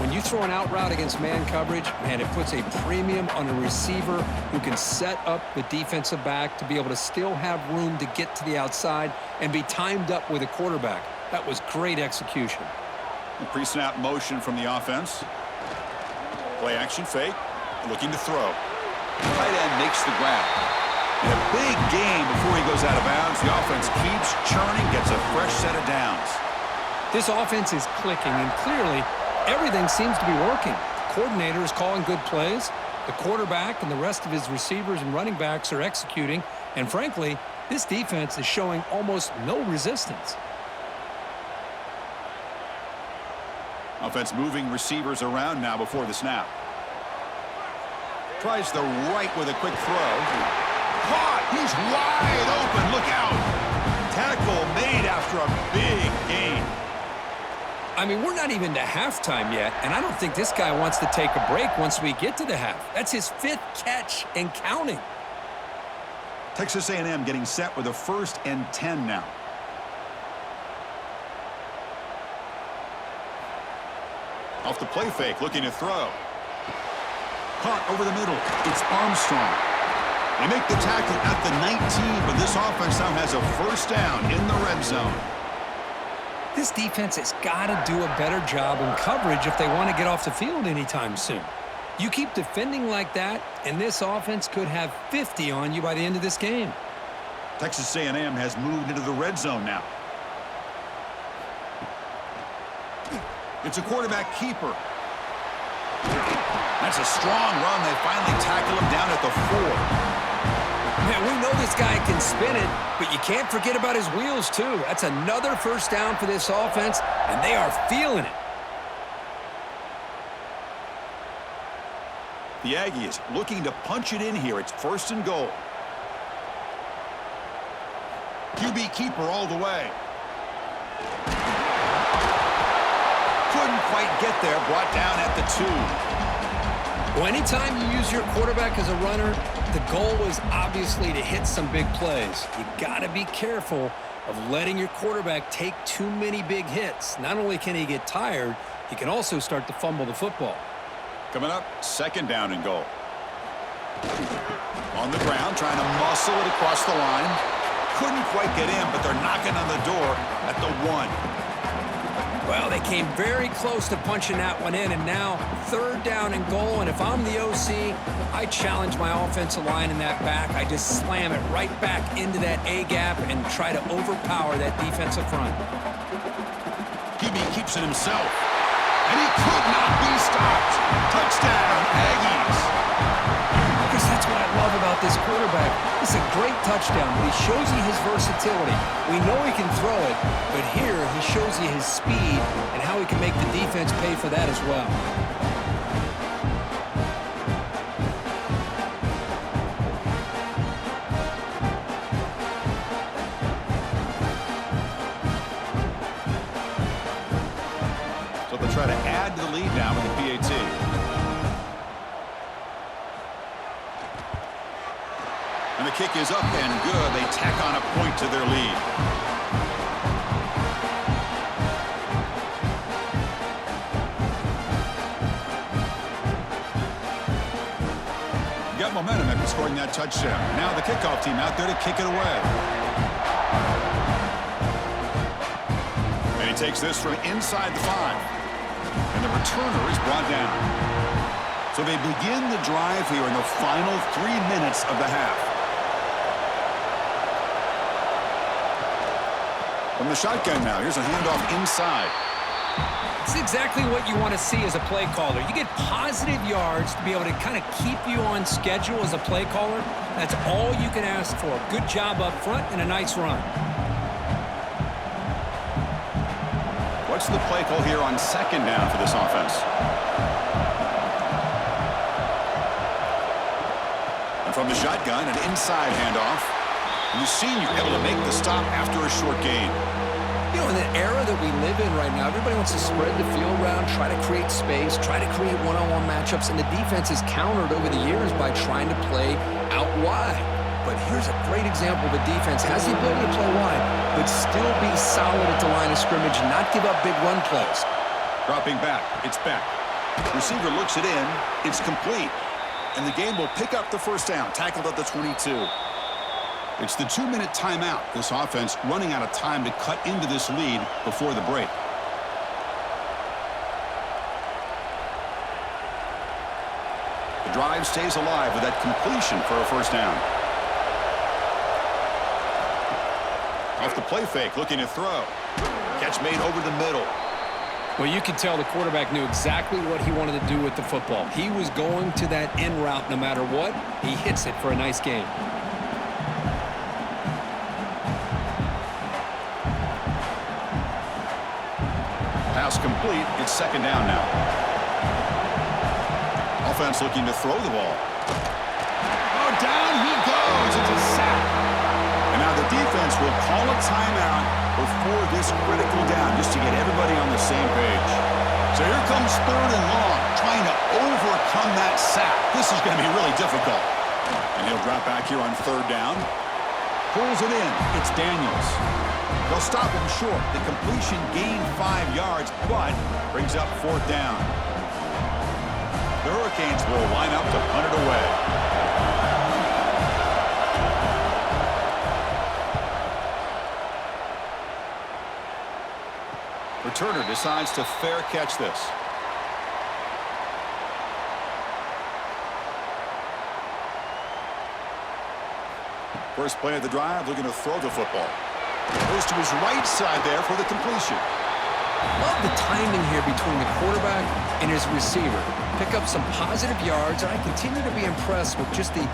When you throw an out route against man coverage, man, it puts a premium on a receiver who can set up the defensive back to be able to still have room to get to the outside and be timed up with a quarterback. That was great execution. Pre-snap motion from the offense. Play action fake. Looking to throw. Tight end makes the grab. And a big gain before he goes out of bounds. The offense keeps churning, gets a fresh set of downs. This offense is clicking, and clearly everything seems to be working. The coordinator is calling good plays. The quarterback and the rest of his receivers and running backs are executing. And frankly, this defense is showing almost no resistance. Offense moving receivers around now before the snap. Tries the right with a quick throw. Caught! He's wide open. Look out! Tackle made after a big gain. I mean, we're not even to halftime yet, and I don't think this guy wants to take a break once we get to the half. That's his 5th catch and counting. Texas A&M getting set with a 1st and 10 now. Off the play fake, looking to throw. Caught over the middle. It's Armstrong. They make the tackle at the 19, but this offense now has a first down in the red zone. This defense has got to do a better job in coverage if they want to get off the field anytime soon. You keep defending like that, and this offense could have 50 on you by the end of this game. Texas A&M has moved into the red zone now. It's a quarterback keeper. That's a strong run. They finally tackle him down at the 4. Man, we know this guy can spin it, but you can't forget about his wheels, too. That's another first down for this offense, and they are feeling it. The Aggies looking to punch it in here. It's 1st and goal. QB keeper all the way. Couldn't quite get there. Brought down at the 2. Well, anytime you use your quarterback as a runner, the goal is obviously to hit some big plays. You got to be careful of letting your quarterback take too many big hits. Not only can he get tired, he can also start to fumble the football. Coming up, 2nd down and goal. On the ground, trying to muscle it across the line. Couldn't quite get in, but they're knocking on the door at the 1. Well, they came very close to punching that one in, and now 3rd down and goal. And if I'm the OC, I challenge my offensive line in that back. I just slam it right back into that A-gap and try to overpower that defensive front. QB keeps it himself. And he could not be stopped. Touchdown, Aggies. Because that's what I love about this quarterback. It's a great touchdown, but he shows you his versatility. We know he can throw it, but here he shows you his speed and how he can make the defense pay for that as well. Try to add to the lead now with the PAT. And the kick is up and good. They tack on a point to their lead. Got momentum after scoring that touchdown. Now the kickoff team out there to kick it away. And he takes this from inside the 5. And the returner is brought down. So they begin the drive here in the final 3 minutes of the half. From the shotgun now, here's a handoff inside. It's exactly what you want to see as a play caller. You get positive yards to be able to kind of keep you on schedule as a play caller. That's all you can ask for. Good job up front and a nice run. What's the play call here on 2nd down for this offense? And from the shotgun, an inside handoff. And the senior able to make the stop after a short gain. You know, in the era that we live in right now, everybody wants to spread the field around, try to create space, try to create one-on-one matchups, and the defense is countered over the years by trying to play out wide. But here's a great example of a defense has the ability to play wide, but still be solid at the line of scrimmage and not give up big run plays. Dropping back, it's back. Receiver looks it in, it's complete. And the game will pick up the 1st down, tackled at the 22. It's the 2-minute timeout. This offense running out of time to cut into this lead before the break. The drive stays alive with that completion for a 1st down. Off the play fake, looking to throw. Catch made over the middle. Well, you could tell the quarterback knew exactly what he wanted to do with the football. He was going to that in route no matter what. He hits it for a nice gain. Pass complete. It's 2nd down now. Offense looking to throw the ball. Oh, down he goes. It's a sack. And now the defense will call a timeout before this critical down just to get everybody on the same page. So here comes 3rd and long, trying to overcome that sack. This is going to be really difficult. And he'll drop back here on 3rd down. Pulls it in. It's Daniels. They'll stop him short. The completion gained 5 yards, but brings up 4th down. The Hurricanes will line up to punt it away. Returner decides to fair catch this. First play of the drive, looking to throw the football. Goes to his right side there for the completion. Love the timing here between the quarterback and his receiver. Pick up some positive yards, and I continue to be impressed with just the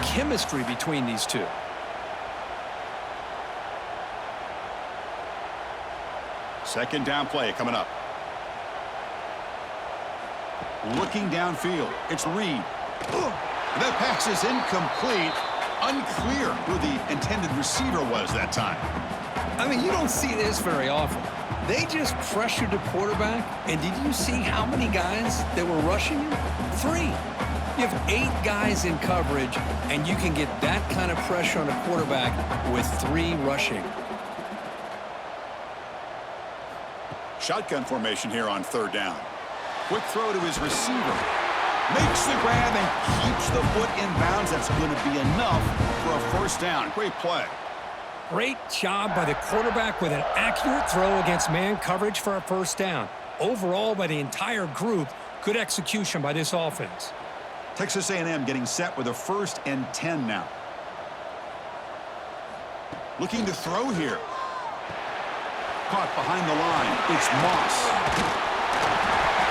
chemistry between these two. Second down play coming up. Looking downfield. It's Reed. That pass is incomplete. Unclear who the intended receiver was that time. I mean, you don't see this very often. They just pressured the quarterback, and did you see how many guys that were rushing him? 3. You have 8 guys in coverage, and you can get that kind of pressure on a quarterback with 3 rushing. Shotgun formation here on third down. Quick throw to his receiver. Makes the grab and keeps the foot in bounds. That's going to be enough for a first down. Great play. Great job by the quarterback with an accurate throw against man coverage for a first down. Overall, by the entire group, good execution by this offense. Texas A&M getting set with a 1st and 10 now. Looking to throw here. Caught behind the line. It's Moss.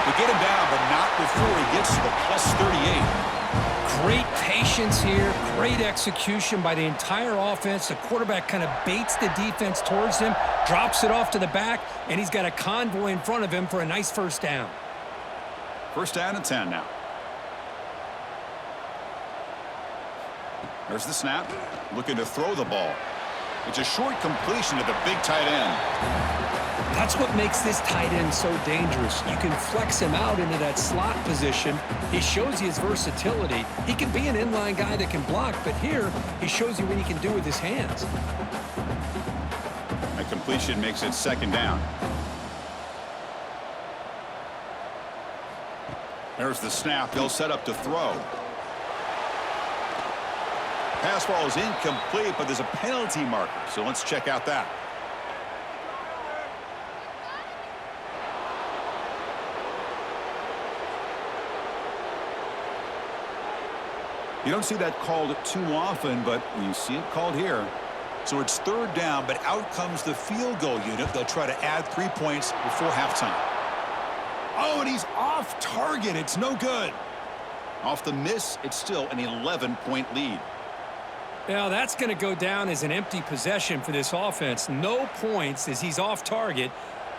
They get him down, but not before he gets to the +38. Great patience here. Great execution by the entire offense. The quarterback kind of baits the defense towards him, drops it off to the back, and he's got a convoy in front of him for a nice first down. First down and 10 now. There's the snap. Looking to throw the ball. It's a short completion to the big tight end. That's what makes this tight end so dangerous. You can flex him out into that slot position. He shows you his versatility. He can be an inline guy that can block, but here he shows you what he can do with his hands. A completion makes it second down. There's the snap. They'll set up to throw. Pass ball is incomplete, but there's a penalty marker, so let's check out that. You don't see that called too often, but you see it called here. So it's third down, but out comes the field goal unit. They'll try to add 3 points before halftime. Oh, and he's off target. It's no good. Off the miss, it's still an 11-point lead. Now that's going to go down as an empty possession for this offense. No points as he's off target.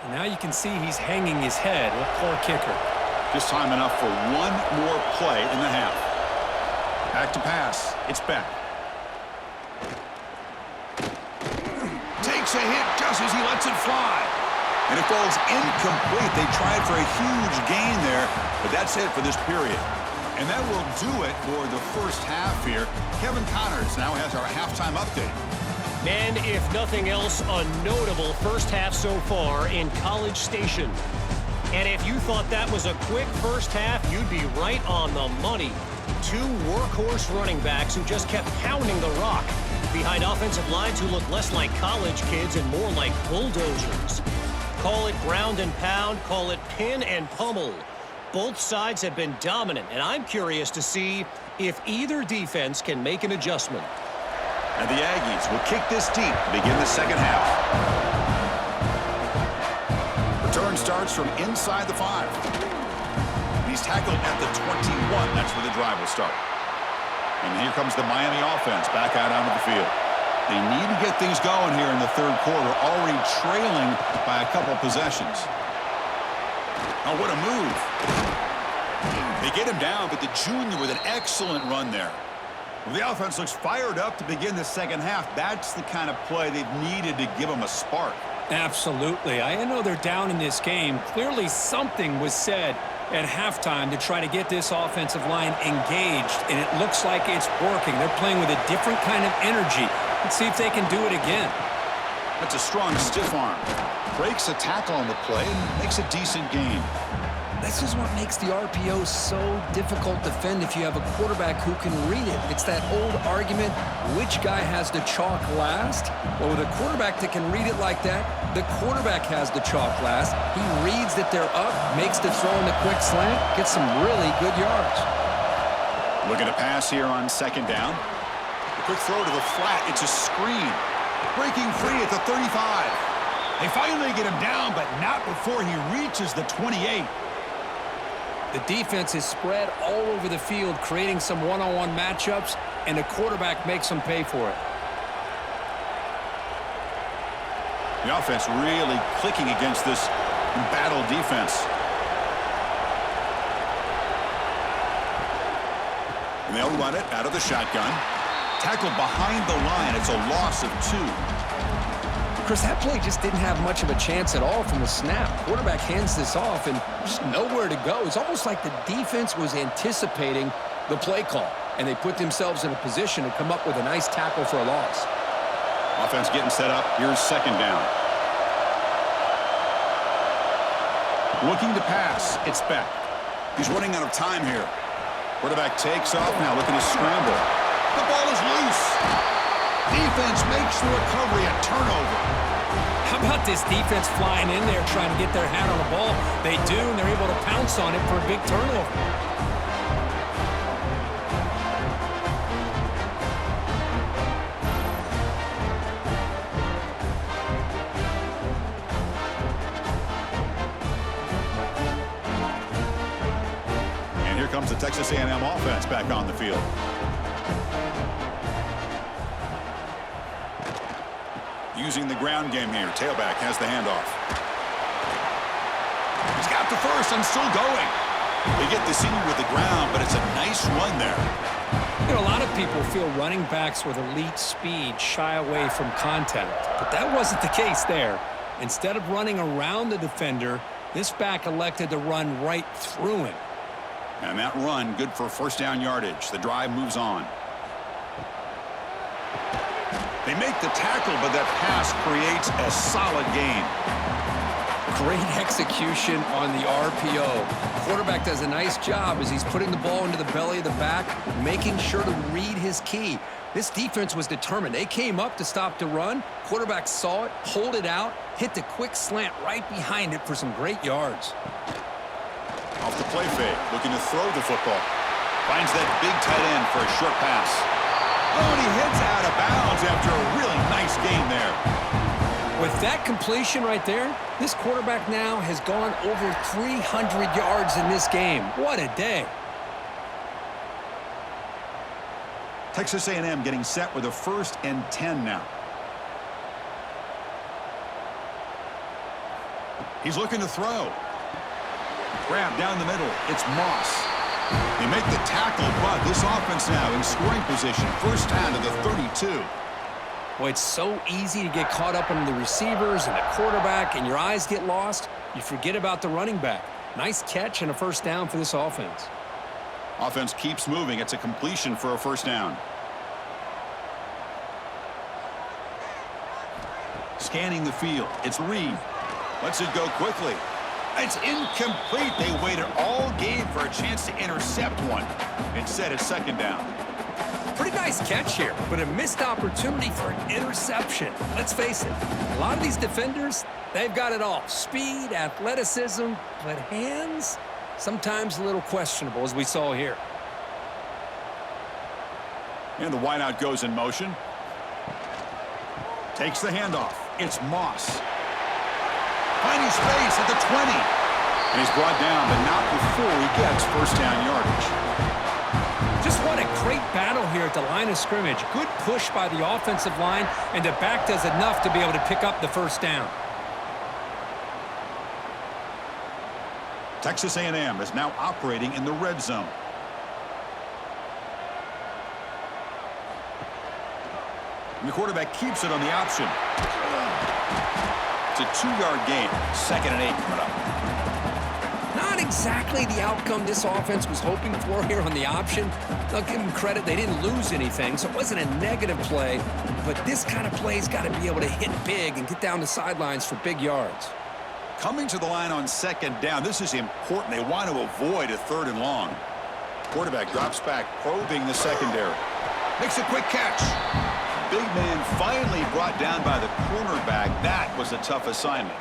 And now you can see he's hanging his head. What poor kicker. Just time enough for one more play in the half. Back to pass. It's back. Takes a hit just as he lets it fly. And it falls incomplete. They tried for a huge gain there, but that's it for this period. And that will do it for the first half here. Kevin Connors now has our halftime update. And if nothing else, a notable first half so far in College Station. And if you thought that was a quick first half, you'd be right on the money. 2 workhorse running backs who just kept pounding the rock behind offensive lines who look less like college kids and more like bulldozers. Call it ground and pound, call it pin and pummel. Both sides have been dominant, and I'm curious to see if either defense can make an adjustment. And the Aggies will kick this deep to begin the second half. Return starts from inside the 5. He's tackled at the 21. That's where the drive will start. And here comes the Miami offense back out onto the field. They need to get things going here in the third quarter, already trailing by a couple possessions. Oh, what a move. They get him down, but the junior with an excellent run there. Well, the offense looks fired up to begin the second half. That's the kind of play they've needed to give them a spark. Absolutely. I know they're down in this game. Clearly something was said at halftime to try to get this offensive line engaged, and it looks like it's working. They're playing with a different kind of energy. Let's see if they can do it again. That's a strong stiff arm. Breaks a tackle on the play and makes a decent gain. This is what makes the RPO so difficult to defend if you have a quarterback who can read it. It's that old argument, which guy has the chalk last? Well, with a quarterback that can read it like that, the quarterback has the chalk last. He reads that they're up, makes the throw in the quick slant, gets some really good yards. Looking to pass here on second down. Quick throw to the flat. It's a screen. Breaking free at the 35. They finally get him down, but not before he reaches the 28. The defense is spread all over the field, creating some one-on-one matchups, and the quarterback makes them pay for it. The offense really clicking against this embattled defense. And they'll run it out of the shotgun. Tackled behind the line. It's a loss of 2. Chris, that play just didn't have much of a chance at all from the snap. Quarterback hands this off and just nowhere to go. It's almost like the defense was anticipating the play call, and they put themselves in a position to come up with a nice tackle for a loss. Offense getting set up. Here's second down. Looking to pass. It's Beck. He's running out of time here. Quarterback takes off now, looking to scramble. The ball is loose. Defense makes the recovery a turnover. How about this defense flying in there trying to get their hand on the ball? They do, and they're able to pounce on it for a big turnover. And here comes the Texas A&M offense back on the field. Using the ground game here. Tailback has the handoff. He's got the first and still going. They get the senior with the ground, but it's a nice run there. You know, a lot of people feel running backs with elite speed shy away from contact, but that wasn't the case there. Instead of running around the defender, this back elected to run right through him. And that run, good for first down yardage. The drive moves on. They make the tackle, but that pass creates a solid gain. Great execution on the RPO. Quarterback does a nice job as he's putting the ball into the belly of the back, making sure to read his key. This defense was determined. They came up to stop the run. Quarterback saw it, pulled it out, hit the quick slant right behind it for some great yards. Off the play fake, looking to throw the football. Finds that big tight end for a short pass. Oh, and he heads out of bounds after a really nice game there. With that completion right there, this quarterback now has gone over 300 yards in this game. What a day. Texas A&M getting set with a 1st and 10 now. He's looking to throw. Grab down the middle. It's Moss. They make the tackle, but this offense now in scoring position. First down to the 32. Boy, it's so easy to get caught up on the receivers and the quarterback, and your eyes get lost. You forget about the running back. Nice catch and a first down for this offense. Offense keeps moving. It's a completion for a first down. Scanning the field. It's Reed. Lets it go quickly. It's incomplete. They waited all game for a chance to intercept one. Instead, it's second down. Pretty nice catch here, but a missed opportunity for an interception. Let's face it, a lot of these defenders, they've got it all. Speed, athleticism, but hands, sometimes a little questionable, as we saw here. And the wideout goes in motion. Takes the handoff. It's Moss. Finding space at the 20. And he's brought down, but not before he gets first down yardage. Just what a great battle here at the line of scrimmage. Good push by the offensive line, and the back does enough to be able to pick up the first down. Texas A&M is now operating in the red zone. And the quarterback keeps it on the option. It's a 2-yard gain. 2nd and 8 coming up. Not exactly the outcome this offense was hoping for here on the option. I'll give them credit. They didn't lose anything, so it wasn't a negative play. But this kind of play's got to be able to hit big and get down the sidelines for big yards. Coming to the line on 2nd down. This is important. They want to avoid a 3rd and long. Quarterback drops back, probing the secondary. Makes a quick catch. Big man finally brought down by the cornerback. That was a tough assignment.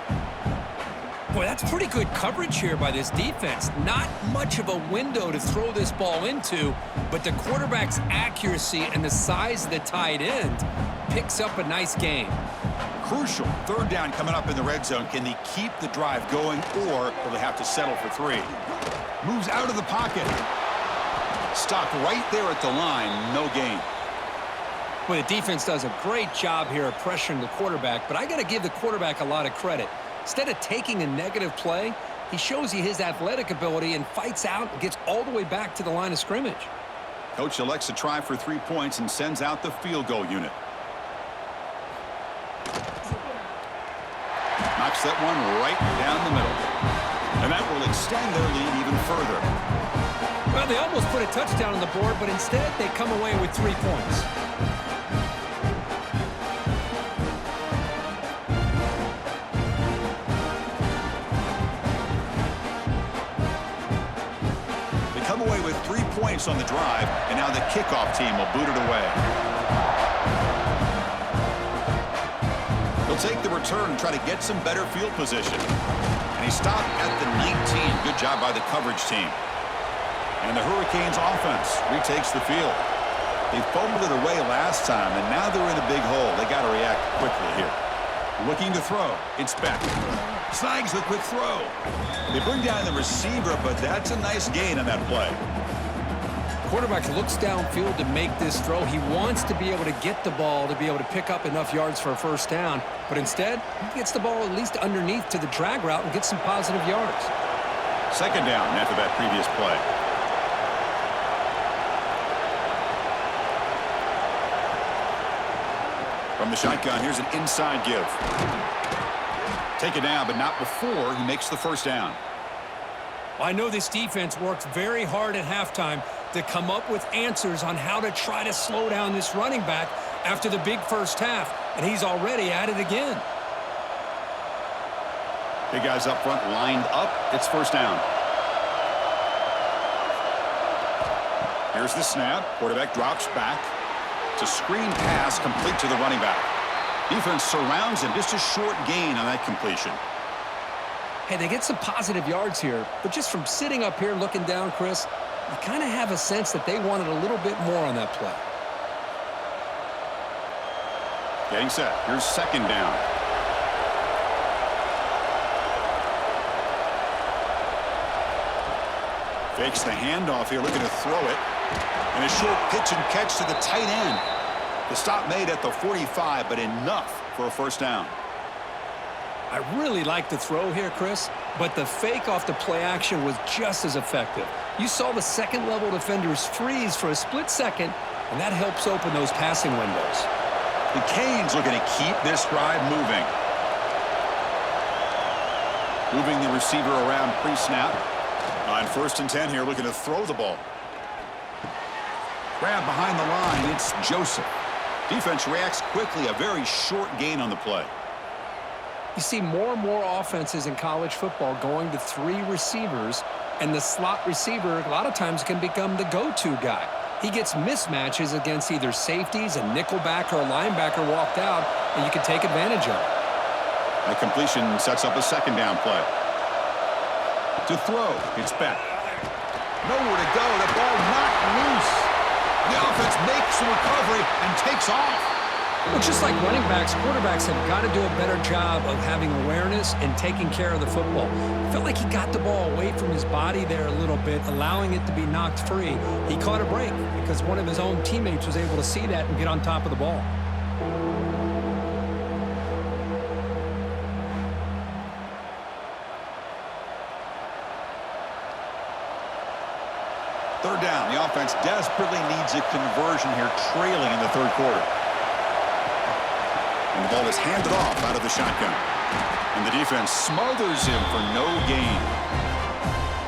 Boy, that's pretty good coverage here by this defense. Not much of a window to throw this ball into, but the quarterback's accuracy and the size of the tight end picks up a nice gain. Crucial. Third down coming up in the red zone. Can they keep the drive going, or will they have to settle for 3? Moves out of the pocket. Stopped right there at the line. No gain. Well, the defense does a great job here of pressuring the quarterback, but I got to give the quarterback a lot of credit. Instead of taking a negative play, he shows you his athletic ability and fights out and gets all the way back to the line of scrimmage. Coach elects to try for 3 points and sends out the field goal unit. Knocks that one right down the middle. And that will extend their lead even further. Well, they almost put a touchdown on the board, but instead they come away with 3 points. Away with 3 points on the drive, and now the kickoff team will boot it away. He'll take the return and try to get some better field position. And he stopped at the 19. Good job by the coverage team. And the Hurricanes offense retakes the field. They fumbled it away last time, and now they're in a big hole. They got to react quickly here. Looking to throw. It's back. Snags the quick throw. They bring down the receiver, but that's a nice gain on that play. Quarterback looks downfield to make this throw. He wants to be able to get the ball to be able to pick up enough yards for a first down, but instead, he gets the ball at least underneath to the drag route and gets some positive yards. Second down after that previous play. From the shotgun, here's an inside give. Take it down, but not before he makes the first down. I know this defense works very hard at halftime to come up with answers on how to try to slow down this running back after the big first half, and he's already at it again. Big guys up front lined up. It's first down. Here's the snap. Quarterback drops back. It's a screen pass complete to the running back. Defense surrounds him. Just a short gain on that completion. Hey, they get some positive yards here, but just from sitting up here looking down, Chris, you kind of have a sense that they wanted a little bit more on that play. Getting set. Here's second down. Fakes the handoff here, looking to throw it. And a short pitch and catch to the tight end. The stop made at the 45, but enough for a first down. I really like the throw here, Chris, but the fake off the play action was just as effective. You saw the second-level defenders freeze for a split second, and that helps open those passing windows. The Canes looking to keep this drive moving. Moving the receiver around pre-snap. On 1st and 10 here, looking to throw the ball. Grab behind the line, it's Joseph. Defense reacts quickly, a very short gain on the play. You see more and more offenses in college football going to 3 receivers, and the slot receiver a lot of times can become the go-to guy. He gets mismatches against either safeties, a nickelback, or a linebacker walked out, and you can take advantage of it. That completion sets up a second down play. To throw, it's back. Nowhere to go, the ball knocked loose. The offense makes the recovery and takes off. Well, just like running backs, quarterbacks have got to do a better job of having awareness and taking care of the football. Felt like he got the ball away from his body there a little bit, allowing it to be knocked free. He caught a break because one of his own teammates was able to see that and get on top of the ball. Third down, the offense desperately needs a conversion here, trailing in the third quarter. And the ball is handed off out of the shotgun. And the defense smothers him for no gain.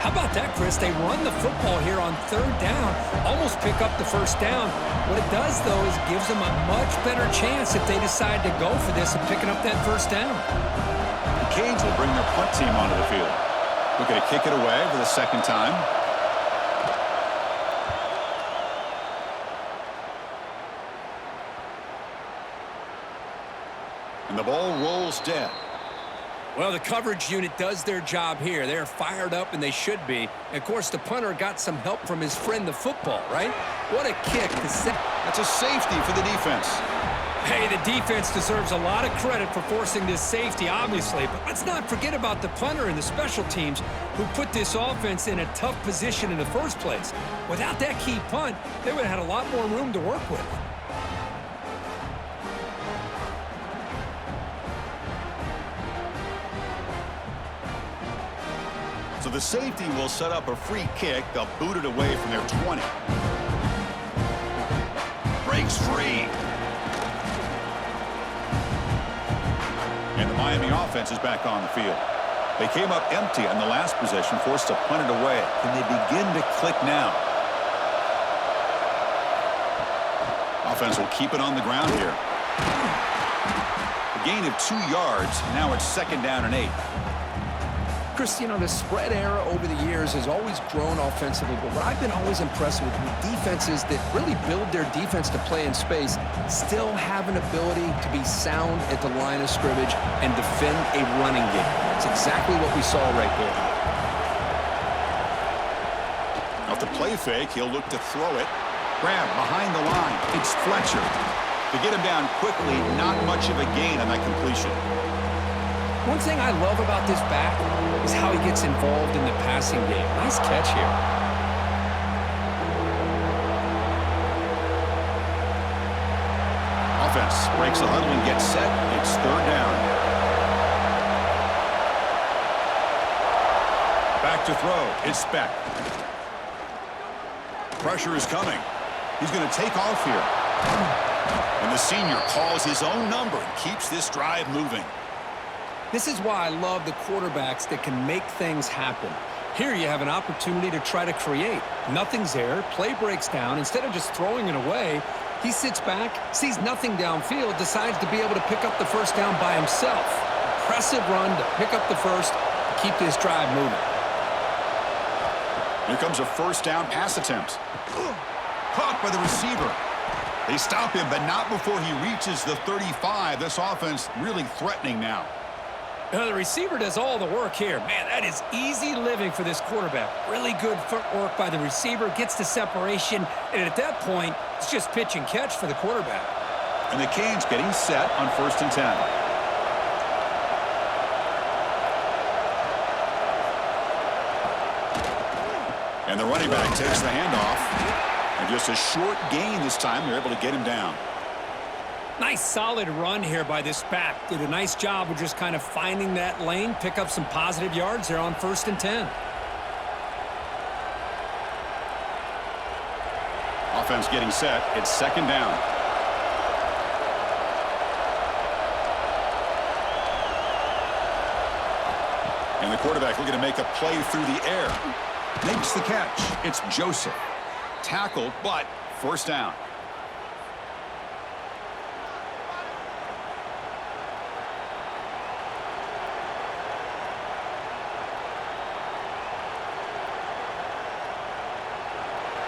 How about that, Chris? They run the football here on third down, almost pick up the first down. What it does, though, is gives them a much better chance if they decide to go for this and picking up that first down. The Canes will bring their punt team onto the field. Looking to kick it away for the second time. And the ball rolls dead. Well, the coverage unit does their job here. They're fired up, and they should be. And of course, the punter got some help from his friend, the football, right? What a kick to set. That's a safety for the defense. Hey, the defense deserves a lot of credit for forcing this safety, obviously. But let's not forget about the punter and the special teams who put this offense in a tough position in the first place. Without that key punt, they would have had a lot more room to work with. So the safety will set up a free kick. They'll boot it away from their 20. Breaks free. And the Miami offense is back on the field. They came up empty on the last possession, forced to punt it away. Can they begin to click now? Offense will keep it on the ground here. A gain of 2 yards. Now it's 2nd down and 8. Chris, you know, the spread era over the years has always grown offensively, but what I've been always impressed with defenses that really build their defense to play in space still have an ability to be sound at the line of scrimmage and defend a running game. It's exactly what we saw right there. Off the play fake, he'll look to throw it. Grab behind the line. It's Fletcher. To get him down quickly, not much of a gain on that completion. One thing I love about this back is how he gets involved in the passing game. Nice catch here. Offense breaks the huddle and gets set. It's 3rd down. Back to throw. It's Speck. Pressure is coming. He's going to take off here. And the senior calls his own number and keeps this drive moving. This is why I love the quarterbacks that can make things happen. Here you have an opportunity to try to create. Nothing's there. Play breaks down. Instead of just throwing it away, he sits back, sees nothing downfield, decides to be able to pick up the first down by himself. Impressive run to pick up the first, to keep this drive moving. Here comes a 1st down pass attempt. Caught by the receiver. They stop him, but not before he reaches the 35. This offense really threatening now. The receiver does all the work here. Man, that is easy living for this quarterback. Really good footwork by the receiver, gets the separation, and at that point, it's just pitch and catch for the quarterback. And the Canes getting set on 1st and 10. And the running back takes the handoff. And just a short gain this time. They're able to get him down. Nice solid run here by this back. Did a nice job of just kind of finding that lane, pick up some positive yards there on 1st and 10. Offense getting set. It's 2nd down. And the quarterback looking to make a play through the air. Makes the catch. It's Joseph. Tackled, but 1st down.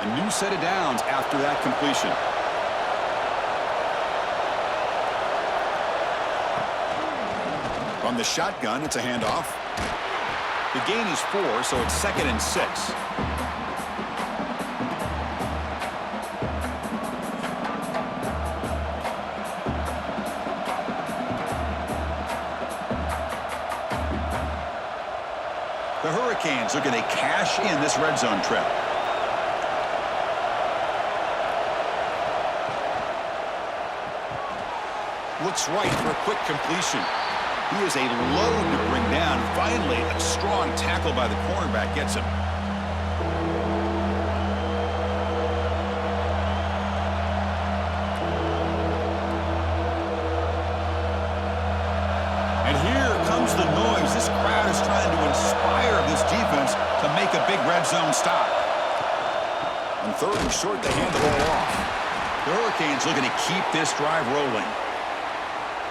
A new set of downs after that completion. From the shotgun, it's a handoff. The gain is 4, so it's 2nd and 6. The Hurricanes are going to cash in this red zone trip. Looks right for a quick completion. He is a load to bring down. Finally, a strong tackle by the cornerback gets him. And here comes the noise. This crowd is trying to inspire this defense to make a big red zone stop. On 3rd and short, they hand the ball off. The Hurricanes looking to keep this drive rolling.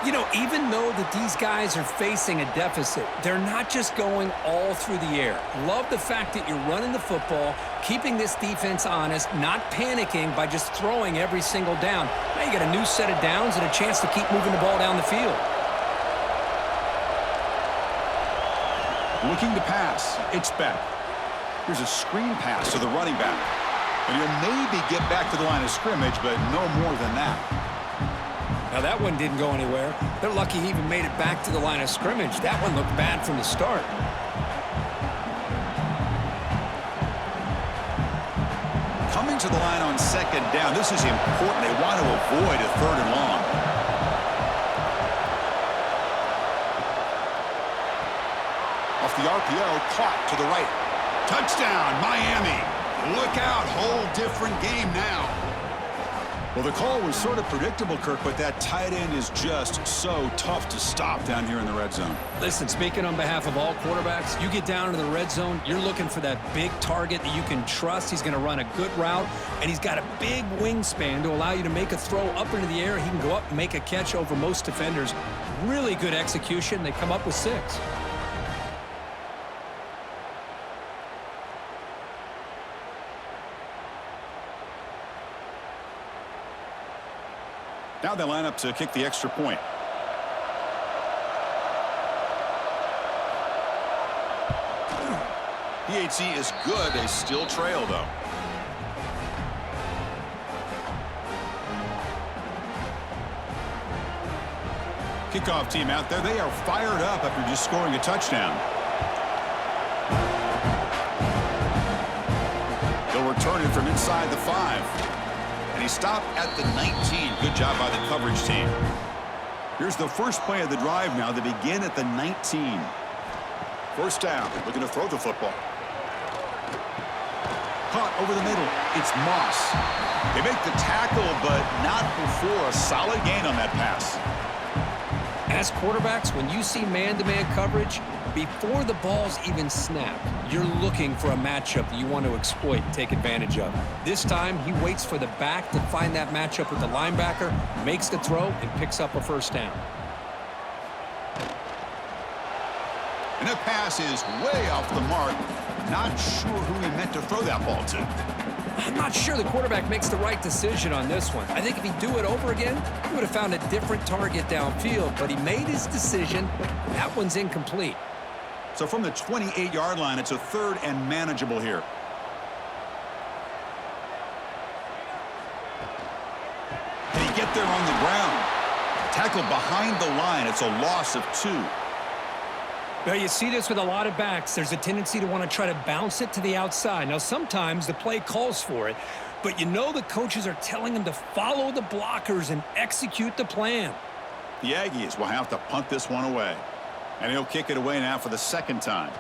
You know, even though that these guys are facing a deficit, they're not just going all through the air. Love the fact that you're running the football, keeping this defense honest, not panicking by just throwing every single down. Now you got a new set of downs and a chance to keep moving the ball down the field. Looking to pass. It's back. Here's a screen pass to the running back. And he'll maybe get back to the line of scrimmage, but no more than that. Now that one didn't go anywhere. They're lucky he even made it back to the line of scrimmage. That one looked bad from the start. Coming to the line on second down. This is important. They want to avoid a third and long. Off the RPO, caught to the right. Touchdown, Miami. Look out, whole different game now. Well, the call was sort of predictable, Kirk, but that tight end is just so tough to stop down here in the red zone. Listen, speaking on behalf of all quarterbacks, you get down into the red zone, you're looking for that big target that you can trust. He's going to run a good route, and he's got a big wingspan to allow you to make a throw up into the air. He can go up and make a catch over most defenders. Really good execution. They come up with 6. Now they line up to kick the extra point. PHC is good. They still trail, though. Kickoff team out there. They are fired up after just scoring a touchdown. They'll return it from inside the 5. And he stopped at the 19. Good job by the coverage team. Here's the first play of the drive now. They begin at the 19. First down. Looking to throw the football. Caught over the middle. It's Moss. They make the tackle, but not before a solid gain on that pass. As quarterbacks, when you see man-to-man coverage, before the ball's even snapped, you're looking for a matchup that you want to exploit and take advantage of. This time, he waits for the back to find that matchup with the linebacker, makes the throw, and picks up a first down. And that pass is way off the mark. Not sure who he meant to throw that ball to. I'm not sure the quarterback makes the right decision on this one. I think if he'd do it over again, he would have found a different target downfield, but he made his decision. That one's incomplete. So from the 28-yard line, it's a 3rd and manageable here. Can he get there on the ground? Tackled behind the line. It's a loss of 2. Well, you see this with a lot of backs. There's a tendency to want to try to bounce it to the outside. Now, sometimes the play calls for it, but you know the coaches are telling them to follow the blockers and execute the plan. The Aggies will have to punt this one away. And he'll kick it away now for the 2nd time.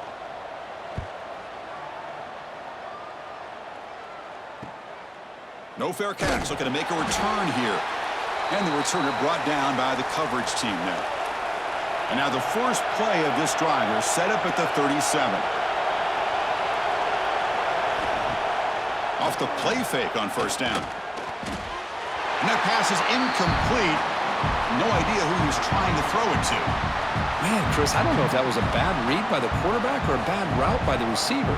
No fair catch. Looking to make a return here. And the returner brought down by the coverage team there. And now the first play of this drive is set up at the 37. Off the play fake on first down. And that pass is incomplete. No idea who he was trying to throw it to. Man, Chris, I don't know if that was a bad read by the quarterback or a bad route by the receiver.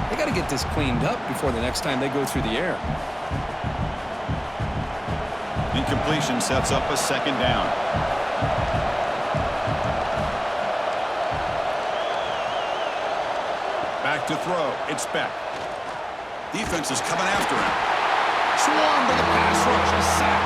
They got to get this cleaned up before the next time they go through the air. Incompletion sets up a 2nd down. Back to throw. It's Beck. Defense is coming after him. Swarmed by the pass rush. A sack.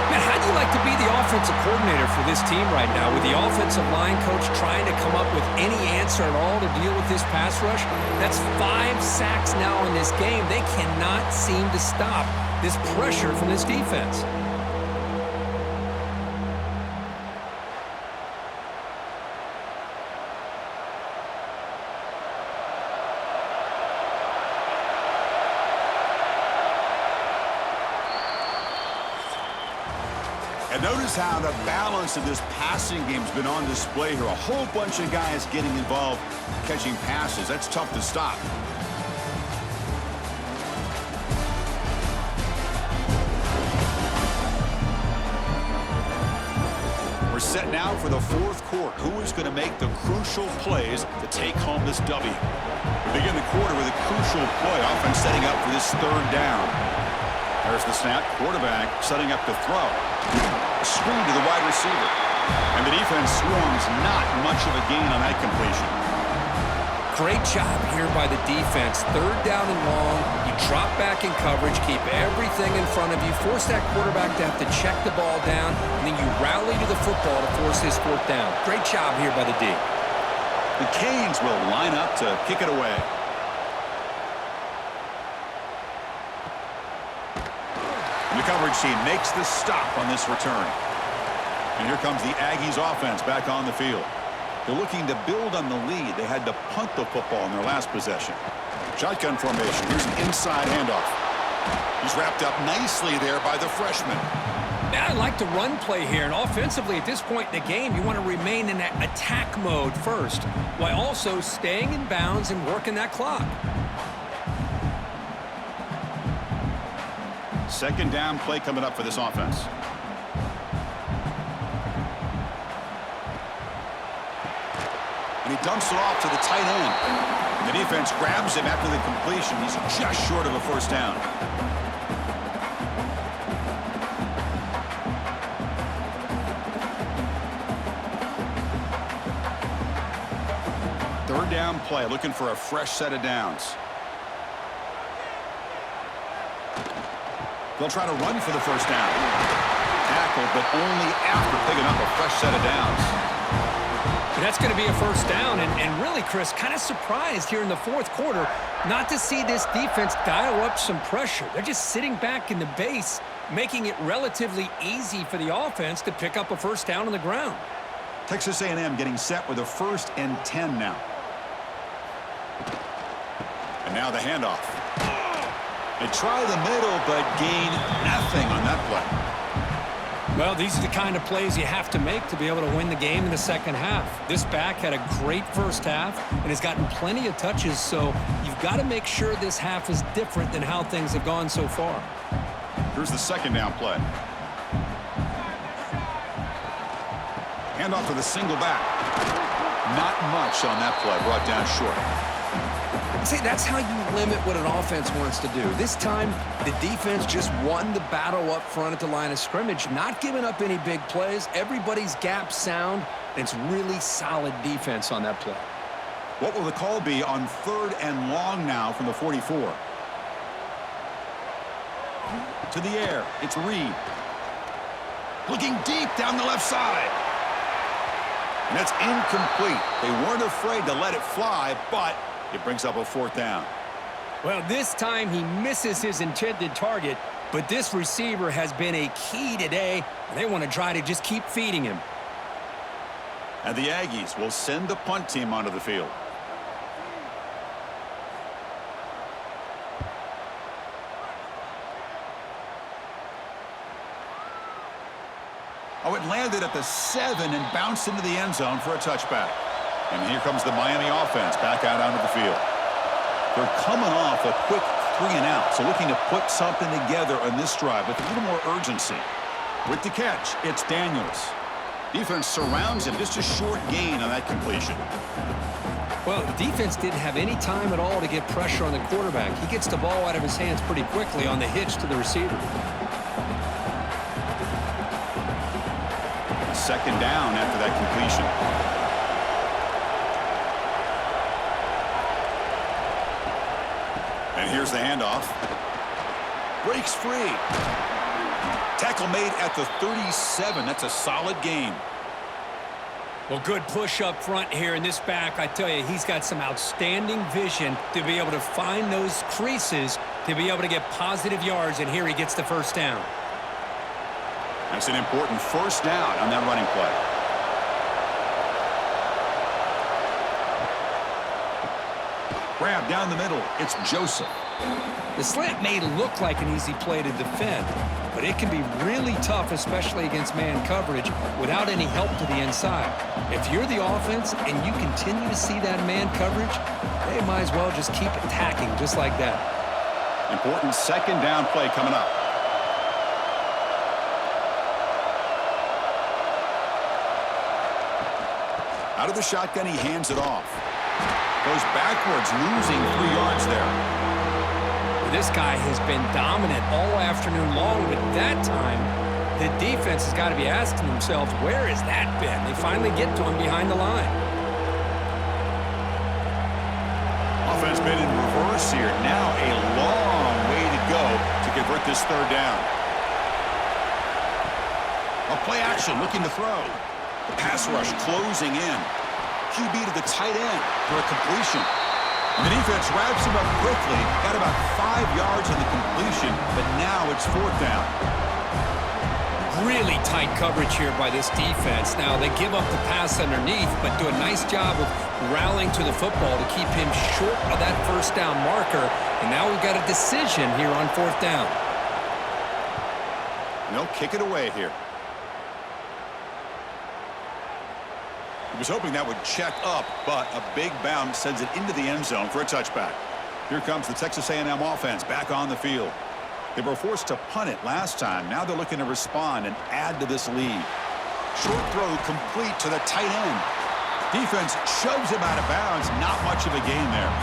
Man, how'd you like to be the offensive coordinator for this team right now with the offensive line coach trying to come up with any answer at all to deal with this pass rush? That's 5 sacks now in this game. They cannot seem to stop this pressure from this defense. And notice how the balance of this passing game has been on display here. A whole bunch of guys getting involved catching passes. That's tough to stop. We're set now for the 4th quarter. Who is going to make the crucial plays to take home this W? We begin the quarter with a crucial play. Offense setting up for this 3rd down. There's the snap. Quarterback setting up to throw. A screen to the wide receiver. And the defense swarms. Not much of a gain on that completion. Great job here by the defense. Third down and long. You drop back in coverage, keep everything in front of you, force that quarterback to have to check the ball down, and then you rally to the football to force this fourth down. Great job here by the D. The Canes will line up to kick it away. And the coverage team makes the stop on this return. And here comes the Aggies offense back on the field. They're looking to build on the lead. They had to punt the football in their last possession. Shotgun formation. Here's an inside handoff. He's wrapped up nicely there by the freshman. Now, I like the run play here, and offensively at this point in the game, you want to remain in that attack mode first, while also staying in bounds and working that clock. Second down play coming up for this offense. And he dumps it off to the tight end. The defense grabs him after the completion. He's just short of a first down. Third down play, looking for a fresh set of downs. They'll try to run for the first down. Tackled, but only after picking up a fresh set of downs. And that's going to be a first down, and really, Chris, kind of surprised here in the fourth quarter not to see this defense dial up some pressure. They're just sitting back in the base, making it relatively easy for the offense to pick up a first down on the ground. Texas A&M getting set with a 1st and 10 now. And now the handoff. They try the middle, but gain nothing on that play. Well, these are the kind of plays you have to make to be able to win the game in the second half. This back had a great first half and has gotten plenty of touches, so you've got to make sure this half is different than how things have gone so far. Here's the second down play. Handoff to the single back. Not much on that play, brought down short. See, that's how you limit what an offense wants to do. This time, the defense just won the battle up front at the line of scrimmage, not giving up any big plays. Everybody's gap sound, and it's really solid defense on that play. What will the call be on 3rd and long now from the 44? To the air, it's Reed. Looking deep down the left side. And that's incomplete. They weren't afraid to let it fly, but it brings up a 4th down. Well, this time he misses his intended target, but this receiver has been a key today. They want to try to just keep feeding him. And the Aggies will send the punt team onto the field. Oh, it landed at the 7 and bounced into the end zone for a touchback. And here comes the Miami offense back out onto the field. They're coming off a quick 3 and out, so looking to put something together on this drive with a little more urgency. With the catch, it's Daniels. Defense surrounds him, just a short gain on that completion. Well, the defense didn't have any time at all to get pressure on the quarterback. He gets the ball out of his hands pretty quickly on the hitch to the receiver. Second down after that completion. And here's the handoff. Breaks free. Tackle made at the 37. That's a solid gain. Well, good push up front here in this back. I tell you, he's got some outstanding vision to be able to find those creases to be able to get positive yards, and here he gets the first down. That's an important first down on that running play. Grab down the middle. It's Joseph. The slant may look like an easy play to defend, but it can be really tough, especially against man coverage, without any help to the inside. If you're the offense and you continue to see that man coverage, they might as well just keep attacking just like that. Important second down play coming up. Out of the shotgun, he hands it off. Goes backwards, losing 3 yards there. This guy has been dominant all afternoon long, but that time, the defense has got to be asking themselves, where has that been? They finally get to him behind the line. offense been in reverse here. Now a long way to go to convert this third down. A play action looking to throw. The pass rush closing in. QB to the tight end for a completion. And the defense wraps him up quickly. Got about 5 yards on the completion, but now it's fourth down. Really tight coverage here by this defense. Now, they give up the pass underneath, but do a nice job of rallying to the football to keep him short of that first down marker. And now we've got a decision here on fourth down. And they'll kick it away here. He was hoping that would check up, but a big bounce sends it into the end zone for a touchback. Here comes the Texas A&M offense back on the field. They were forced to punt it last time. Now they're looking to respond and add to this lead. Short throw complete to the tight end. Defense shoves him out of bounds. Not much of a gain there.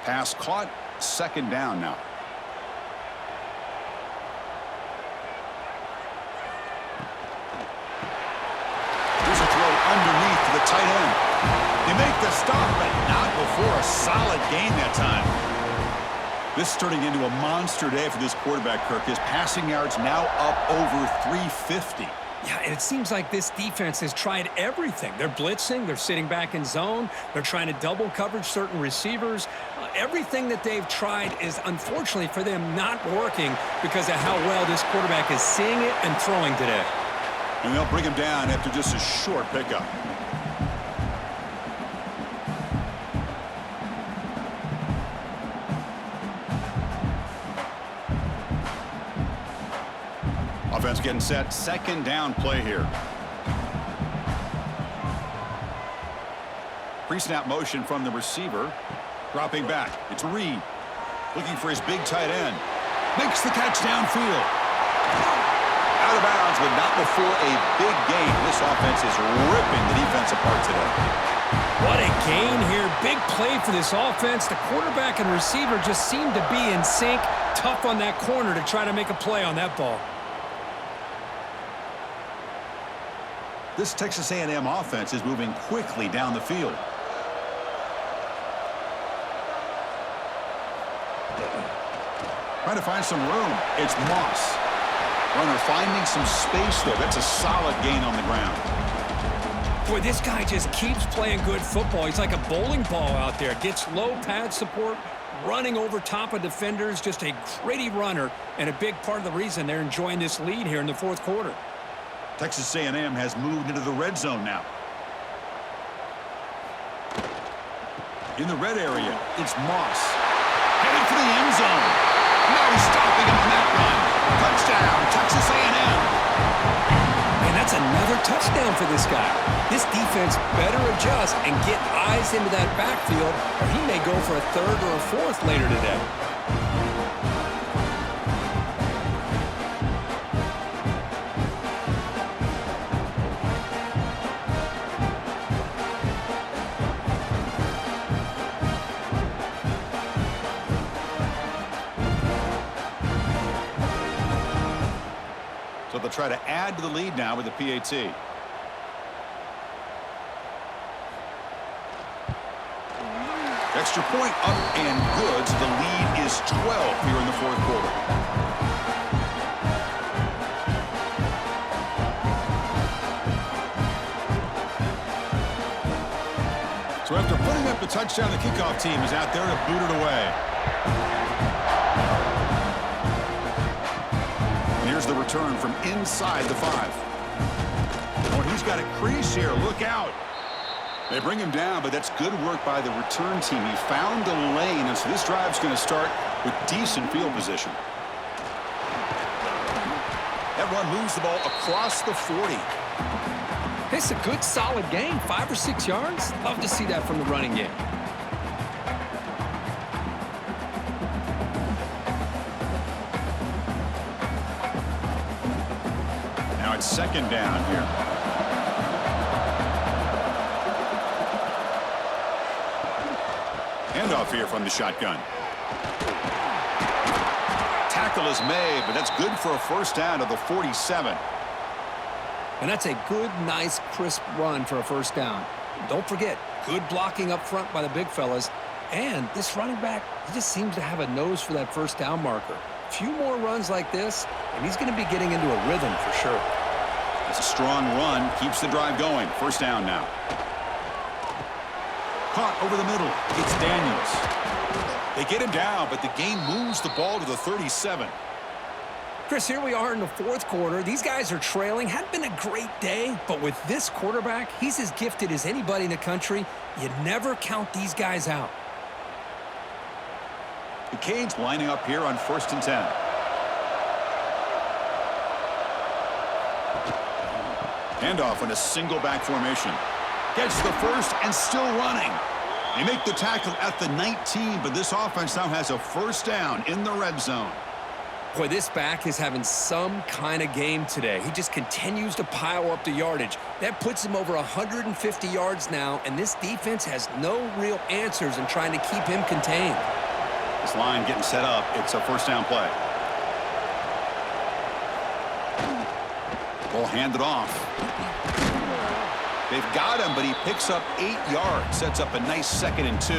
Pass caught. Second down now. Here's a throw underneath to the tight end. They make the stop, but not before a solid gain that time. This is turning into a monster day for this quarterback, Kirk. His passing yards now up over 350. Yeah, and it seems like this defense has tried everything. They're blitzing. They're sitting back in zone. They're trying to double coverage certain receivers. Everything that they've tried is, unfortunately for them, not working because of how well this quarterback is seeing it and throwing today. And they'll bring him down after just a short pickup. Offense getting set. Second down play here. Pre-snap motion from the receiver. Dropping back. It's Reed. Looking for his big tight end. Makes the catch downfield. Out of bounds, but not before a big gain. This offense is ripping the defense apart today. What a gain here. Big play for this offense. The quarterback and receiver just seem to be in sync. Tough on that corner to try to make a play on that ball. This Texas A&M offense is moving quickly down the field. Trying to find some room. It's Moss. Runner finding some space there. That's a solid gain on the ground. Boy, this guy just keeps playing good football. He's like a bowling ball out there. Gets low pad support, running over top of defenders. Just a gritty runner, and a big part of the reason they're enjoying this lead here in the fourth quarter. Texas A&M has moved into the red zone now. In the red area, it's Moss. Headed for the end zone. No stopping him on that run. Touchdown, Texas A&M. And that's another touchdown for this guy. This defense better adjust and get eyes into that backfield, or he may go for a third or a fourth later today. So they'll try to add to the lead now with the PAT. Extra point up and good, so the lead is 12 here in the fourth quarter. So after putting up the touchdown, the kickoff team is out there to boot it away. Here's the return from inside the 5. Oh, he's got a crease here. Look out. They bring him down, but that's good work by the return team. He found the lane, and so this drive's going to start with decent field position. That run moves the ball across the 40. It's a good, solid gain, 5 or 6 yards. Love to see that from the running game. Now it's second down here. Handoff here from the shotgun. tackle is made, but that's good for a first down to the 47. And that's a good, nice, crisp run for a first down. Don't forget, good blocking up front by the big fellas. And this running back, he just seems to have a nose for that first down marker. A few more runs like this, and he's going to be getting into a rhythm for sure. It's a strong run, keeps the drive going. First down now. Caught over the middle. It's Daniels. They get him down, but the game moves the ball to the 37. Chris, here we are in the fourth quarter. These guys are trailing. Hadn't been a great day, but with this quarterback, he's as gifted as anybody in the country. You never count these guys out. The Canes lining up here on 1st and 10. Handoff in a single back formation. Gets the first and still running. They make the tackle at the 19, but this offense now has a first down in the red zone. Boy, this back is having some kind of game today. He just continues to pile up the yardage. That puts him over 150 yards now, and this defense has no real answers in trying to keep him contained. This line getting set up. It's a first down play. Ball handed off. They've got him, but he picks up 8 yards. Sets up a nice 2nd and 2.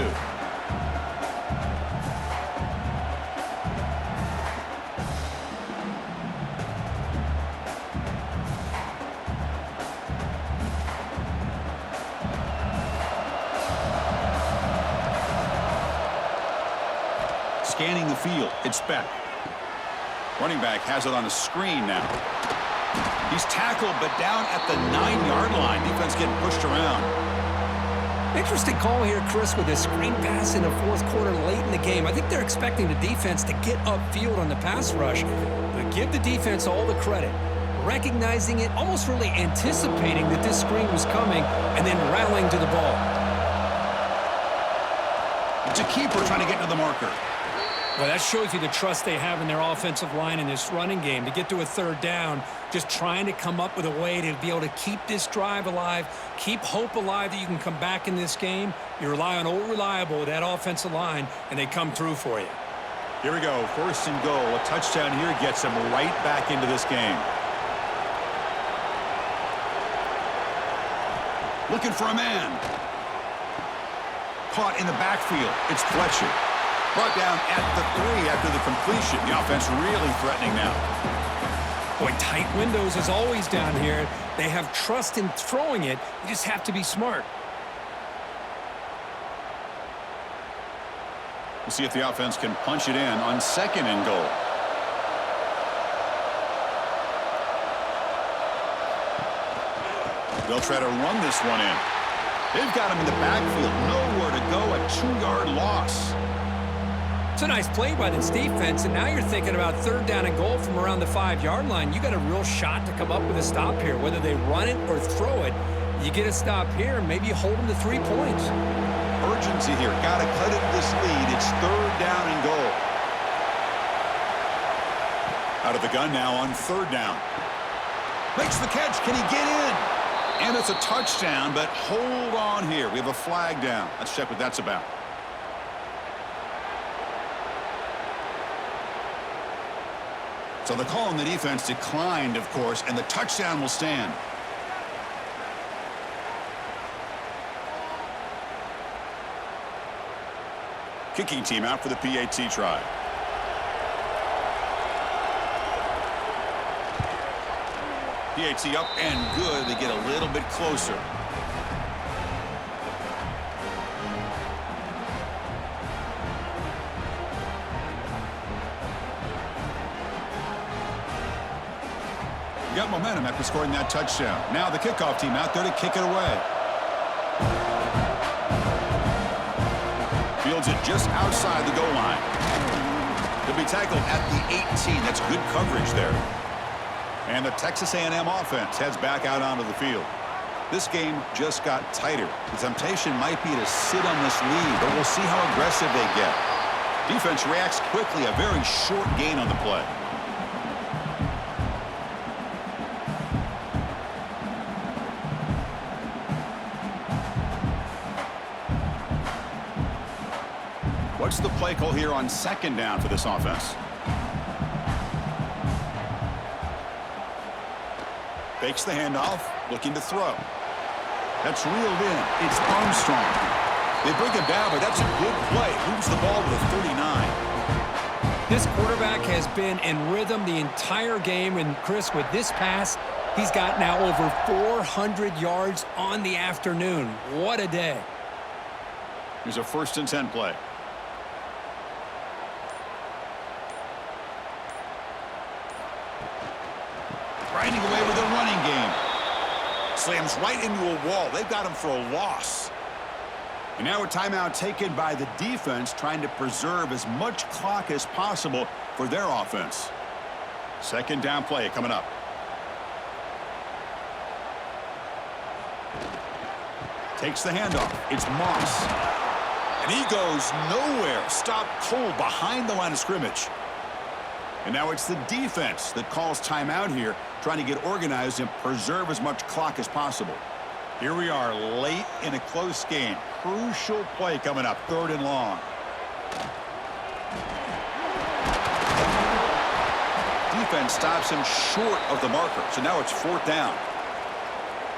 Scanning the field. It's Beck. Running back has it on a screen now. He's tackled, but down at the 9-yard line. Defense getting pushed around. Interesting call here, Chris, with a screen pass in the fourth quarter late in the game. I think they're expecting the defense to get upfield on the pass rush. But give the defense all the credit. Recognizing it, almost really anticipating that this screen was coming, and then rallying to the ball. It's a keeper trying to get into the marker. Well, that shows you the trust they have in their offensive line in this running game. To get to a third down, just trying to come up with a way to be able to keep this drive alive, keep hope alive that you can come back in this game. You rely on old reliable with that offensive line, and they come through for you. Here we go, 1st and goal. A touchdown here gets them right back into this game. Looking for a man. Caught in the backfield. It's Fletcher. Brought down at the 3 after the completion. The offense really threatening now. Boy, tight windows as always down here. They have trust in throwing it. You just have to be smart. We'll see if the offense can punch it in on 2nd and goal. They'll try to run this one in. They've got him in the backfield. Nowhere to go. A 2-yard loss. It's a nice play by this defense, and now you're thinking about third down and goal from around the 5-yard line. You got a real shot to come up with a stop here. Whether they run it or throw it, you get a stop here, and maybe you hold them to 3 points. Urgency here. Got to cut into this lead. It's third down and goal. Out of the gun now on 3rd down. Makes the catch. Can he get in? And it's a touchdown, but hold on here. We have a flag down. Let's check what that's about. So the call on the defense declined, of course, and the touchdown will stand. Kicking team out for the PAT try. PAT up and good. They get a little bit closer. Got momentum after scoring that touchdown. Now the kickoff team out there to kick it away. Fields it just outside the goal line. He'll be tackled at the 18. That's good coverage there. And the Texas A&M offense heads back out onto the field. This game just got tighter. The temptation might be to sit on this lead, but we'll see how aggressive they get. Defense reacts quickly. A very short gain on the play. What's the play call here on 2nd down for this offense? Fakes the handoff, looking to throw. That's reeled in. It's Armstrong. They bring him down, but that's a good play. Moves the ball to the 39. This quarterback has been in rhythm the entire game, and Chris, with this pass, he's got now over 400 yards on the afternoon. What a day. Here's a 1st and 10 play. Grinding away with a running game. Slams right into a wall. They've got him for a loss. And now a timeout taken by the defense, trying to preserve as much clock as possible for their offense. 2nd down play coming up. Takes the handoff. It's Moss. And he goes nowhere. Stopped cold behind the line of scrimmage. And now it's the defense that calls timeout here, trying to get organized and preserve as much clock as possible. Here we are late in a close game. Crucial play coming up, 3rd and long. Defense stops him short of the marker, so now it's 4th down.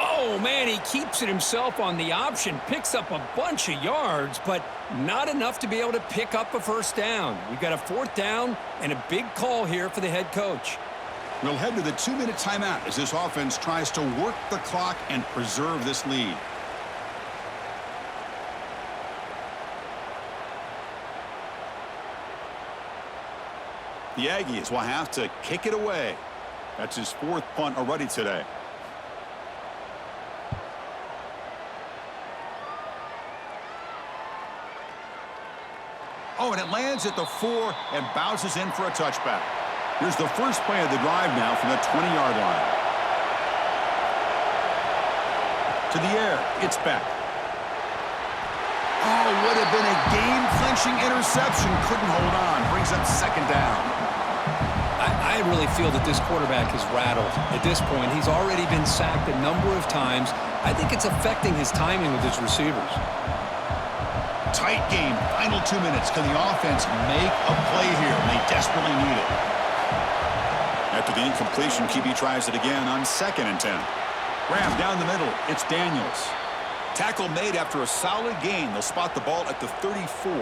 Oh, man, he keeps it himself on the option, picks up a bunch of yards, but not enough to be able to pick up a 1st down. We've got a 4th down and a big call here for the head coach. We'll head to the 2-minute timeout as this offense tries to work the clock and preserve this lead. The Aggies will have to kick it away. That's his 4th punt already today. Oh, and it lands at the 4 and bounces in for a touchback. Here's the first play of the drive now from the 20-yard line. To the air, it's back. Oh, would have been a game-clinching interception. Couldn't hold on. Brings up 2nd down. I really feel that this quarterback is rattled. At this point, he's already been sacked a number of times. I think it's affecting his timing with his receivers. Tight game. Final 2 minutes. Can the offense make a play here? They desperately need it. After the incompletion, QB tries it again on 2nd and 10. Graham down the middle. It's Daniels. Tackle made after a solid gain. They'll spot the ball at the 34.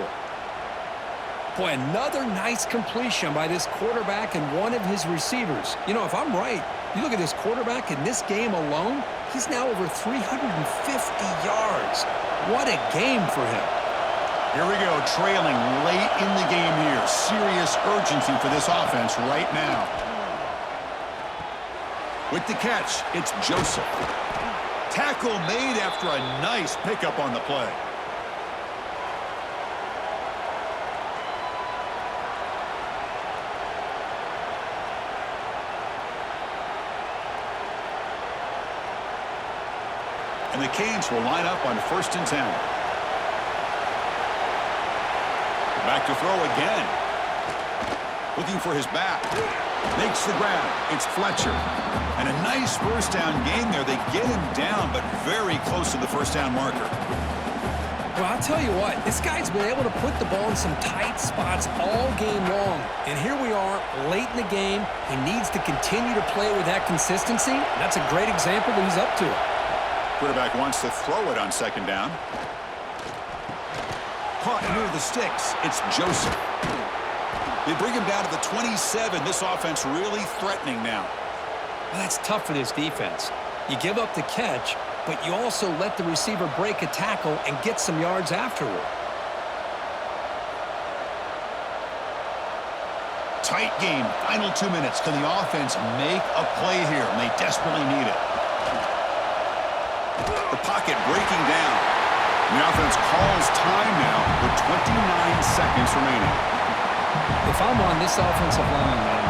Boy, another nice completion by this quarterback and one of his receivers. You know, if I'm right, you look at this quarterback in this game alone, he's now over 350 yards. What a game for him. Here we go, trailing late in the game here. Serious urgency for this offense right now. With the catch, it's Joseph. Tackle made after a nice pickup on the play. And the Canes will line up on 1st and 10. Back to throw again. Looking for his back. Makes the grab. It's Fletcher. And a nice 1st down gain there. They get him down, but very close to the 1st down marker. Well, I'll tell you what, this guy's been able to put the ball in some tight spots all game long. And here we are, late in the game. He needs to continue to play with that consistency. That's a great example that he's up to it. Quarterback wants to throw it on 2nd down. Caught near the sticks. It's Joseph. They bring him down to the 27. This offense really threatening now. Well, that's tough for this defense. You give up the catch, but you also let the receiver break a tackle and get some yards afterward. Tight game. Final 2 minutes. Can the offense make a play here? And they desperately need it. The pocket breaking down. The offense calls time now with 29 seconds remaining. If I'm on this offensive line, man,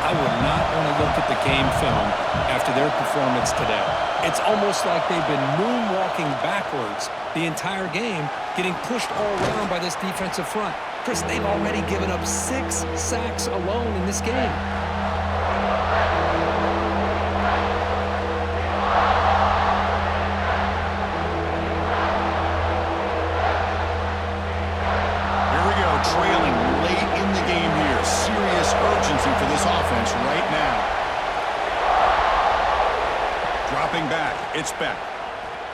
I would not want to look at the game film after their performance today. It's almost like they've been moonwalking backwards the entire game, getting pushed all around by this defensive front. Chris, they've already given up 6 sacks alone in this game. Trailing late in the game here. Serious urgency for this offense right now. Dropping back, it's Beck.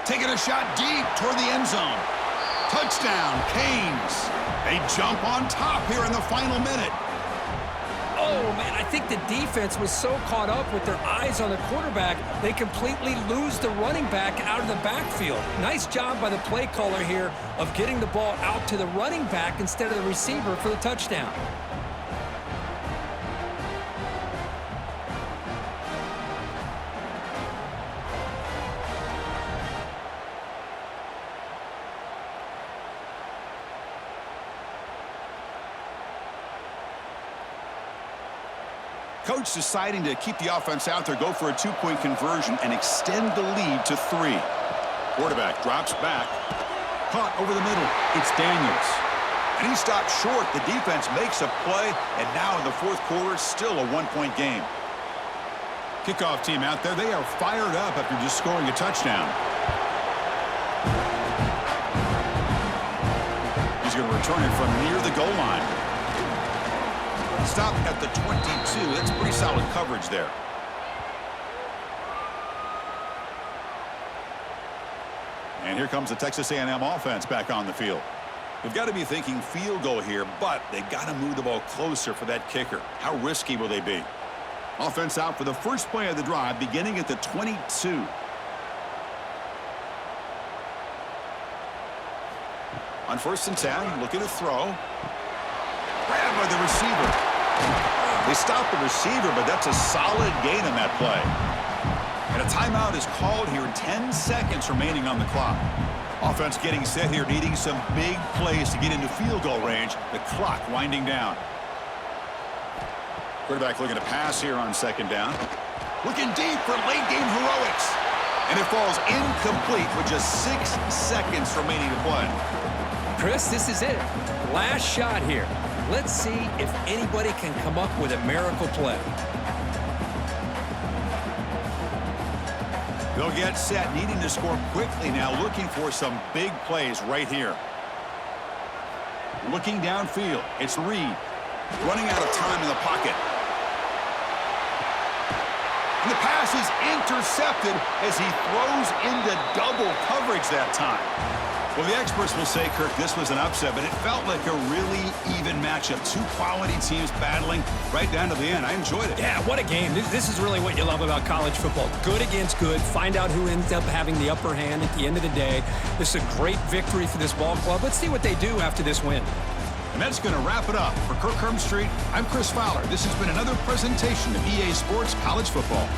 Taking a shot deep toward the end zone. Touchdown, Canes. They jump on top here in the final minute. Oh, man, I think the defense was so caught up with their eyes on the quarterback, they completely lose the running back out of the backfield. Nice job by the play caller here of getting the ball out to the running back instead of the receiver for the touchdown. Coach deciding to keep the offense out there, go for a two-point conversion, and extend the lead to 3. Quarterback drops back. Caught over the middle. It's Daniels. And he stopped short. The defense makes a play, and now in the fourth quarter, still a one-point game. Kickoff team out there. They are fired up after just scoring a touchdown. He's going to return it from near the goal line. Stop at the 22. That's pretty solid coverage there. And here comes the Texas A&M offense back on the field. They've got to be thinking field goal here, but they've got to move the ball closer for that kicker. How risky will they be? Offense out for the first play of the drive, beginning at the 22. On 1st and 10, looking to throw. Grabbed by the receiver. They stop the receiver, but that's a solid gain on that play. And a timeout is called here. 10 seconds remaining on the clock. Offense getting set here, needing some big plays to get into field goal range. The clock winding down. Quarterback looking to pass here on 2nd down. Looking deep for late game heroics. And it falls incomplete with just 6 seconds remaining to play. Chris, this is it. Last shot here. Let's see if anybody can come up with a miracle play. They'll get set, needing to score quickly now, looking for some big plays right here. Looking downfield, it's Reed. Running out of time in the pocket. And the pass is intercepted as he throws into double coverage that time. Well, the experts will say, Kirk, this was an upset, but it felt like a really even matchup. 2 quality teams battling right down to the end. I enjoyed it. Yeah, what a game. This is really what you love about college football. Good against good. Find out who ends up having the upper hand at the end of the day. This is a great victory for this ball club. Let's see what they do after this win. And that's going to wrap it up. For Kirk Street, I'm Chris Fowler. This has been another presentation of EA Sports College Football.